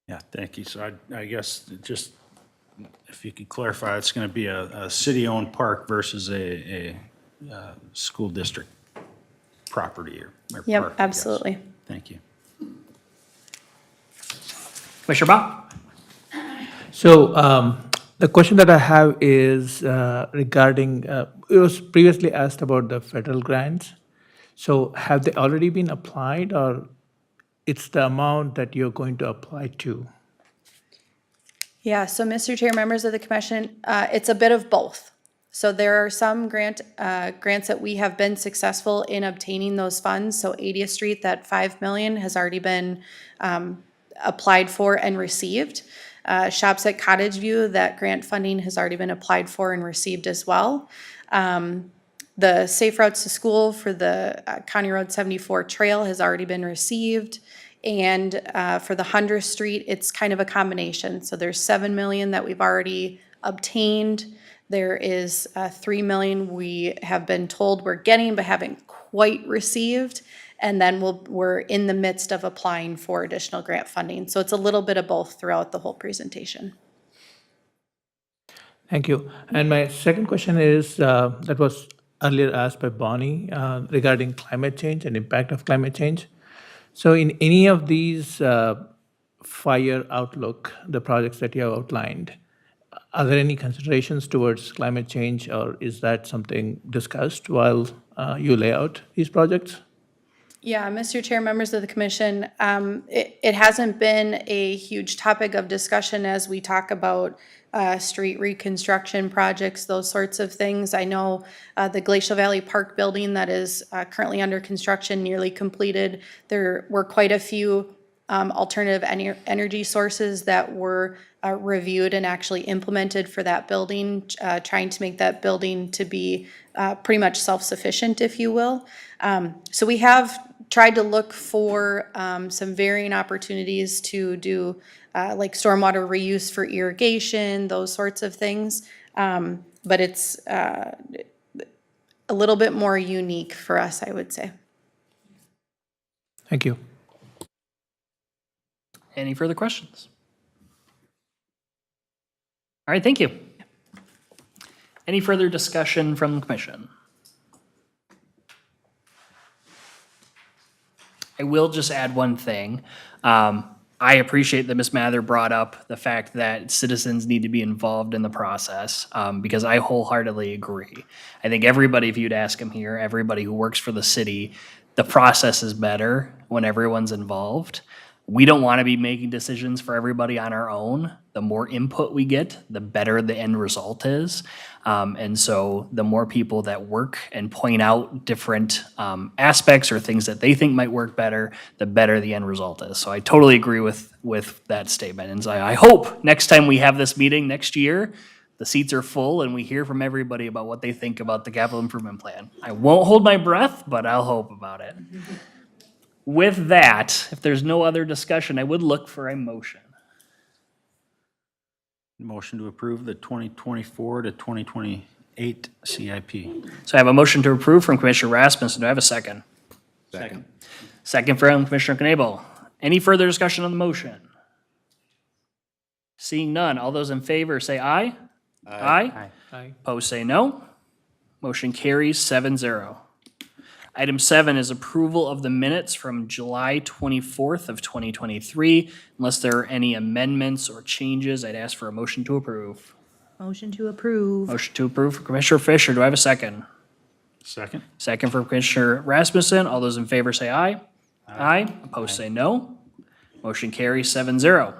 Yeah, thank you. So I guess just, if you could clarify, it's gonna be a city-owned park versus a school district property or park, Yep, I guess. absolutely. Thank you. Commissioner Bob. So the question that I have is regarding, it was previously asked about the federal grants. So have they already been applied, or it's the amount that you're going to apply to? Yeah, so Mr. Chair, members of the commission, it's a bit of both. So there are some grants that we have been successful in obtaining those funds. So 80th Street, that 5 million has already been applied for and received. Shops at Cottage View, that grant funding has already been applied for and received as well. The Safe Routes to School for the County Road 74 trail has already been received. And for the 100th Street, it's kind of a combination. So there's 7 million that we've already obtained. There is 3 million we have been told we're getting but haven't quite received. And then we're in the midst of applying for additional grant funding. So it's a little bit of both throughout the whole presentation. Thank you. And my second question is, that was earlier asked by Bonnie regarding climate change and impact of climate change. So in any of these fire outlook, the projects that you have outlined, are there any considerations towards climate change, or is that something discussed while you lay out these projects? Yeah, Mr. Chair, members of the commission, it hasn't been a huge topic of discussion as we talk about street reconstruction projects, those sorts of things. I know the Glacial Valley Park building that is currently under construction, nearly completed. There were quite a few alternative energy sources that were reviewed and actually implemented for that building, trying to make that building to be pretty much self-sufficient, if you will. So we have tried to look for some varying opportunities to do like stormwater reuse for irrigation, those sorts of things. But it's a little bit more unique for us, I would say. Thank you. Any further questions? All right, thank you. Any further discussion from the commission? I will just add one thing. I appreciate that Ms. Mather brought up the fact that citizens need to be involved in the process, because I wholeheartedly agree. I think everybody, if you'd ask them here, everybody who works for the city, the process is better when everyone's involved. We don't want to be making decisions for everybody on our own. The more input we get, the better the end result is. And so the more people that work and point out different aspects or things that they think might work better, the better the end result is. So I totally agree with that statement. And so I hope next time we have this meeting next year, the seats are full and we hear from everybody about what they think about the capital improvement plan. I won't hold my breath, but I'll hope about it. With that, if there's no other discussion, I would look for a motion. Motion to approve the 2024 to 2028 CIP. So I have a motion to approve from Commissioner Rasmussen. Do I have a second? Second. Second from Commissioner Knebel. Any further discussion on the motion? Seeing none, all those in favor say aye. Aye. Aye. Opposed say no. Motion carries 7-0. Item 7 is approval of the minutes from July 24th of 2023. Unless there are any amendments or changes, I'd ask for a motion to approve. Motion to approve. Motion to approve for Commissioner Fisher. Do I have a second? Second. Second for Commissioner Rasmussen. All those in favor say aye. Aye. Opposed say no. Motion carries 7-0.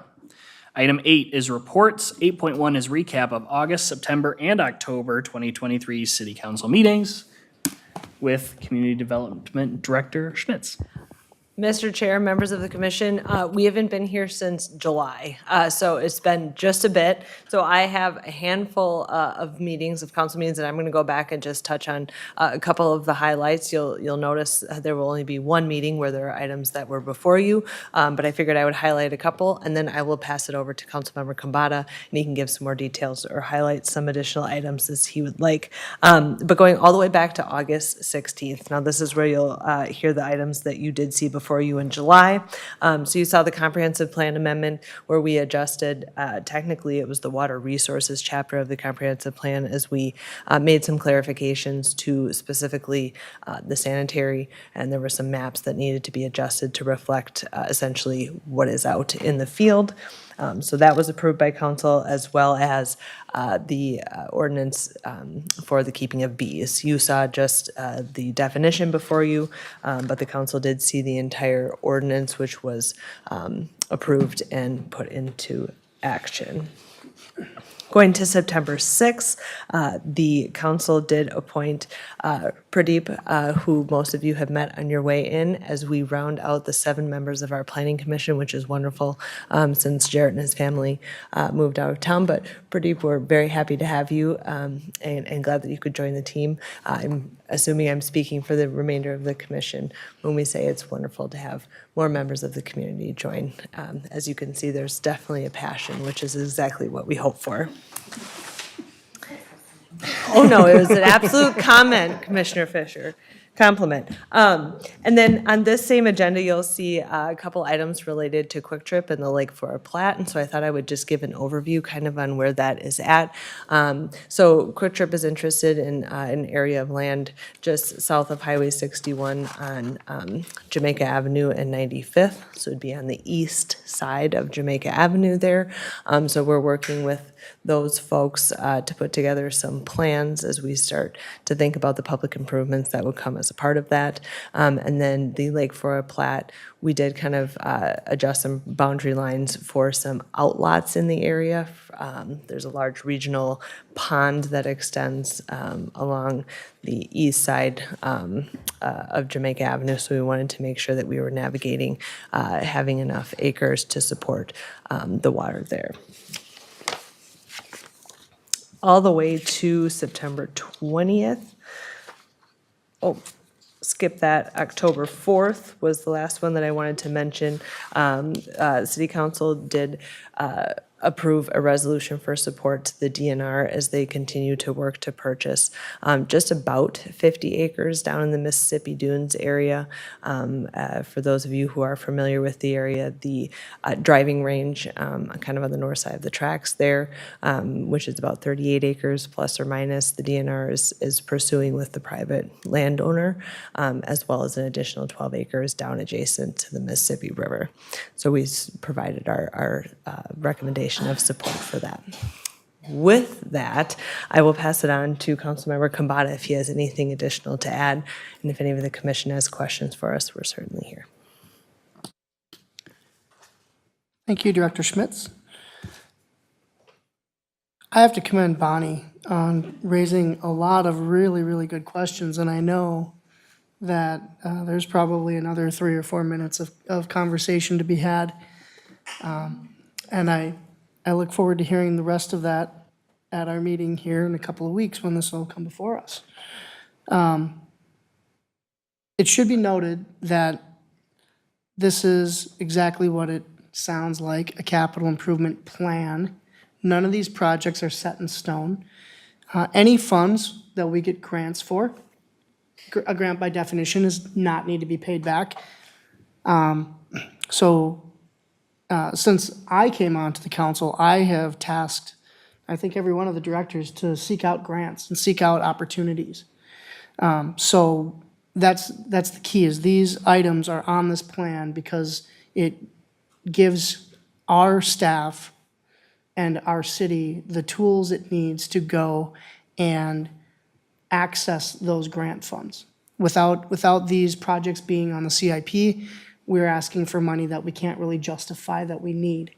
Item 8 is reports. 8.1 is recap of August, September, and October 2023 City Council meetings with Community Development Director Schmitz. Mr. Chair, members of the commission, we haven't been here since July, so it's been just a bit. So I have a handful of meetings, of council meetings, and I'm going to go back and just touch on a couple of the highlights. You'll notice there will only be one meeting where there are items that were before you, but I figured I would highlight a couple, and then I will pass it over to Councilmember Kambata, and he can give some more details or highlight some additional items as he would like. But going all the way back to August 16th, now this is where you'll hear the items that you did see before you in July. So you saw the comprehensive plan amendment where we adjusted, technically it was the water resources chapter of the comprehensive plan, as we made some clarifications to specifically the sanitary, and there were some maps that needed to be adjusted to reflect essentially what is out in the field. So that was approved by council, as well as the ordinance for the keeping of bees. You saw just the definition before you, but the council did see the entire ordinance, which was approved and put into action. Going to September 6th, the council did appoint Pradeep, who most of you have met on your way in, as we round out the 7 members of our planning commission, which is wonderful since Jarrett and his family moved out of town. But Pradeep, we're very happy to have you and glad that you could join the team. I'm assuming I'm speaking for the remainder of the commission when we say it's wonderful to have more members of the community join. As you can see, there's definitely a passion, which is exactly what we hope for. Oh, no, it was an absolute comment, Commissioner Fisher. Compliment. And then on this same agenda, you'll see a couple items related to Quick Trip and the Lake Forest plat. And so I thought I would just give an overview kind of on where that is at. So Quick Trip is interested in an area of land just south of Highway 61 on Jamaica Avenue and 95th. So it'd be on the east side of Jamaica Avenue there. So we're working with those folks to put together some plans as we start to think about the public improvements that would come as a part of that. And then the Lake Forest plat, we did kind of adjust some boundary lines for some outlots in the area. There's a large regional pond that extends along the east side of Jamaica Avenue, so we wanted to make sure that we were navigating, having enough acres to support the water there. All the way to September 20th. Oh, skip that. October 4th was the last one that I wanted to mention. City Council did approve a resolution for support to the DNR as they continue to work to purchase just about 50 acres down in the Mississippi Dunes area. For those of you who are familiar with the area, the driving range kind of on the north side of the tracks there, which is about 38 acres plus or minus, the DNR is pursuing with the private landowner, as well as an additional 12 acres down adjacent to the Mississippi River. So we provided our recommendation of support for that. With that, I will pass it on to Councilmember Kambata if he has anything additional to add. And if any of the commission has questions for us, we're certainly here. Thank you, Director Schmitz. I have to commend Bonnie on raising a lot of really, really good questions, and I know that there's probably another 3 or 4 minutes of conversation to be had. And I look forward to hearing the rest of that at our meeting here in a couple of weeks when this will come before us. It should be noted that this is exactly what it sounds like, a capital improvement plan. None of these projects are set in stone. Any funds that we get grants for, a grant by definition does not need to be paid back. Since I came onto the council, I have tasked, I think, every one of the directors to seek out grants and seek out opportunities. So that's the key, is these items are on this plan because it gives our staff and our city the tools it needs to go and access those grant funds. Without these projects being on the CIP, we're asking for money that we can't really justify that we need.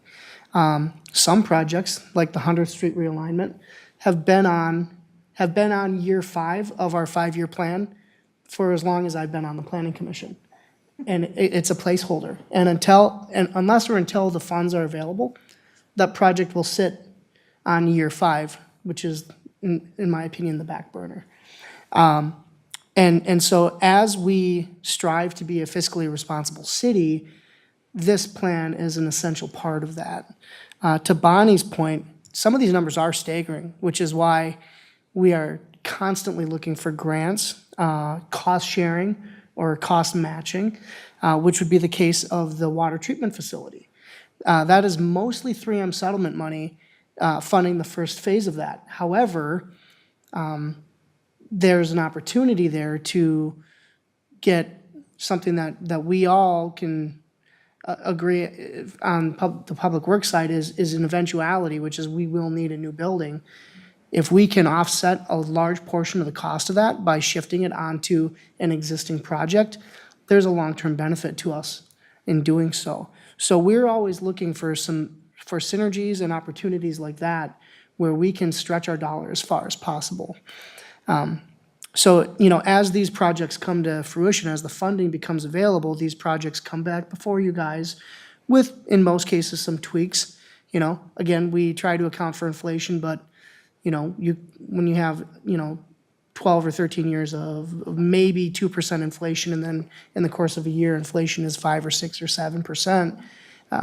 Some projects, like the 100th Street realignment, have been on year 5 of our 5-year plan for as long as I've been on the Planning Commission. And it's a placeholder. And unless or until the funds are available, that project will sit on year 5, which is, in my opinion, the back burner. And so as we strive to be a fiscally responsible city, this plan is an essential part of that. To Bonnie's point, some of these numbers are staggering, which is why we are constantly looking for grants, cost sharing or cost matching, which would be the case of the water treatment facility. That is mostly 3M settlement money funding the first phase of that. However, there's an opportunity there to get something that we all can agree on the public works side is an eventuality, which is we will need a new building. If we can offset a large portion of the cost of that by shifting it onto an existing project, there's a long-term benefit to us in doing so. So we're always looking for synergies and opportunities like that where we can stretch our dollar as far as possible. So, as these projects come to fruition, as the funding becomes available, these projects come back before you guys with, in most cases, some tweaks. Again, we try to account for inflation, but, when you have, 12 or 13 years of maybe 2% inflation, and then in the course of a year, inflation is 5 or 6 or 7%,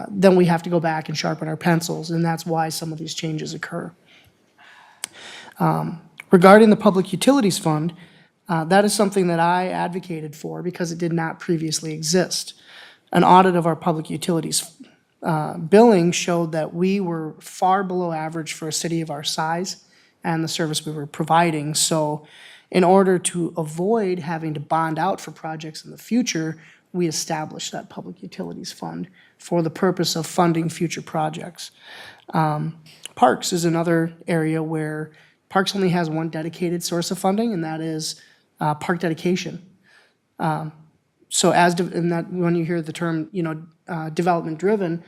then we have to go back and sharpen our pencils, and that's why some of these changes occur. Regarding the Public Utilities Fund, that is something that I advocated for because it did not previously exist. An audit of our public utilities billing showed that we were far below average for a city of our size and the service we were providing. So in order to avoid having to bond out for projects in the future, we established that Public Utilities Fund for the purpose of funding future projects. Parks is another area where Parks only has one dedicated source of funding, and that is park dedication. So when you hear the term, development driven,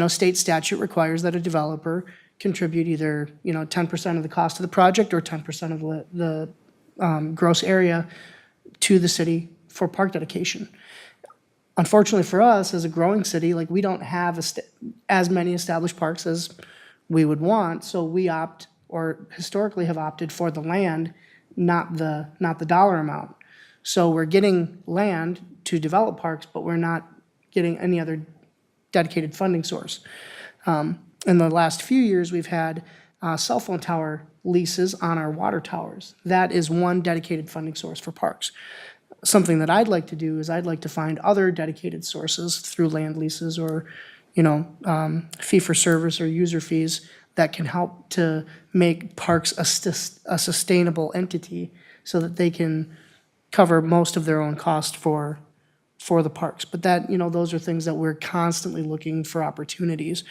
state statute requires that a developer contribute either, 10% of the cost of the project or 10% of the gross area to the city for park dedication. Unfortunately for us, as a growing city, we don't have as many established parks as we would want, so we opt, or historically have opted for the land, not the dollar amount. So we're getting land to develop parks, but we're not getting any other dedicated funding source. In the last few years, we've had cell phone tower leases on our water towers. That is one dedicated funding source for parks. Something that I'd like to do is I'd like to find other dedicated sources through land leases or, fee for service or user fees that can help to make parks a sustainable entity so that they can cover most of their own cost for the parks. But those are things that we're constantly looking for opportunities.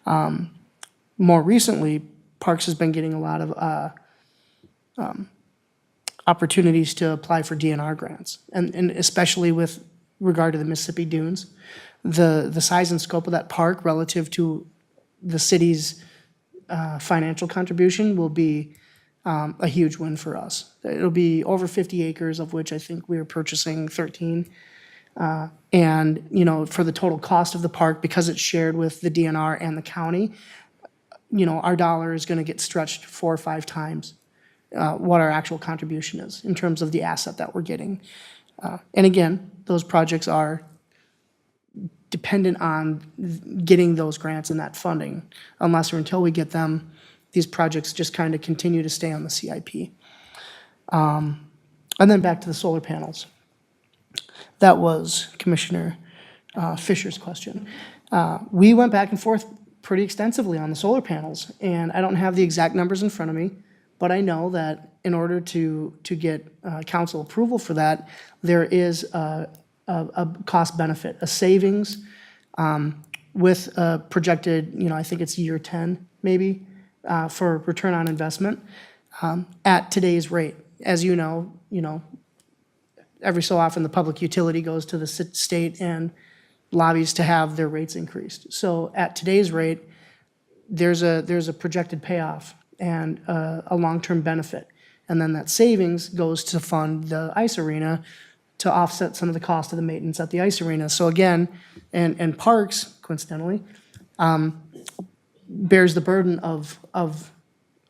More recently, Parks has been getting a lot of opportunities to apply for DNR grants, and especially with regard to the Mississippi Dunes. The size and scope of that park relative to the city's financial contribution will be a huge win for us. It'll be over 50 acres, of which I think we are purchasing 13. And, for the total cost of the park, because it's shared with the DNR and the county, our dollar is going to get stretched 4 or 5 times what our actual contribution is in terms of the asset that we're getting. And again, those projects are dependent on getting those grants and that funding. Unless or until we get them, these projects just kind of continue to stay on the CIP. And then back to the solar panels. That was Commissioner Fisher's question. We went back and forth pretty extensively on the solar panels, and I don't have the exact numbers in front of me, but I know that in order to get council approval for that, there is a cost benefit, a savings with a projected, I think it's year 10 maybe, for return on investment at today's rate. As you know, every so often the public utility goes to the state and lobbies to have their rates increased. So at today's rate, there's a projected payoff and a long-term benefit. And then that savings goes to fund the ice arena to offset some of the cost of the maintenance at the ice arena. So again, and Parks, coincidentally, bears the burden of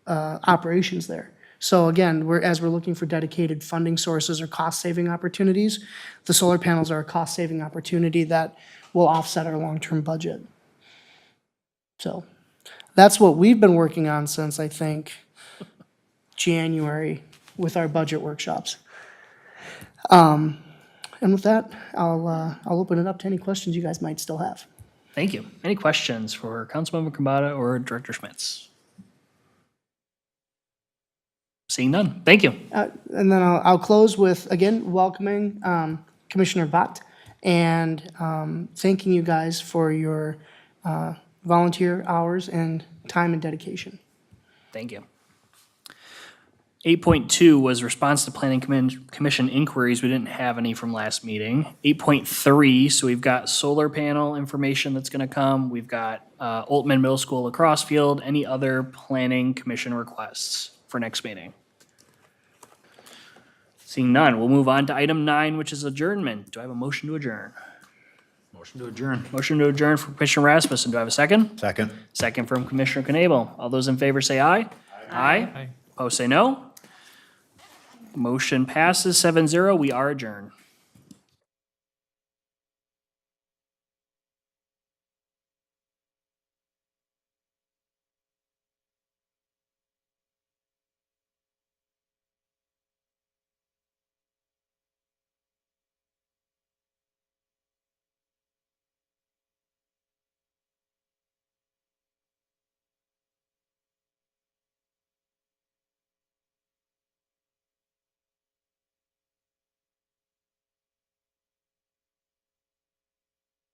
operations there. So again, as we're looking for dedicated funding sources or cost-saving opportunities, the solar panels are a cost-saving opportunity that will offset our long-term budget. So that's what we've been working on since, I think, January with our budget workshops. And with that, I'll open it up to any questions you guys might still have. Thank you. Any questions for Councilmember Kambata or Director Schmitz? Seeing none. Thank you. And then I'll close with, again, welcoming Commissioner Vaught and thanking you guys for your volunteer hours and time and dedication. Thank you. 8.2 was response to planning commission inquiries. We didn't have any from last meeting. 8.3, so we've got solar panel information that's gonna come. We've got Oltman Middle School lacrosse field. Any other planning commission requests for next meeting? Seeing none, we'll move on to item 9, which is adjournment. Do I have a motion to adjourn? Motion to adjourn. Motion to adjourn from Commissioner Rasmussen. Do I have a second? Second? Second from Commissioner Knable. All those in favor say aye. Aye. Opposed say no. Motion passes 7-0. We are adjourned.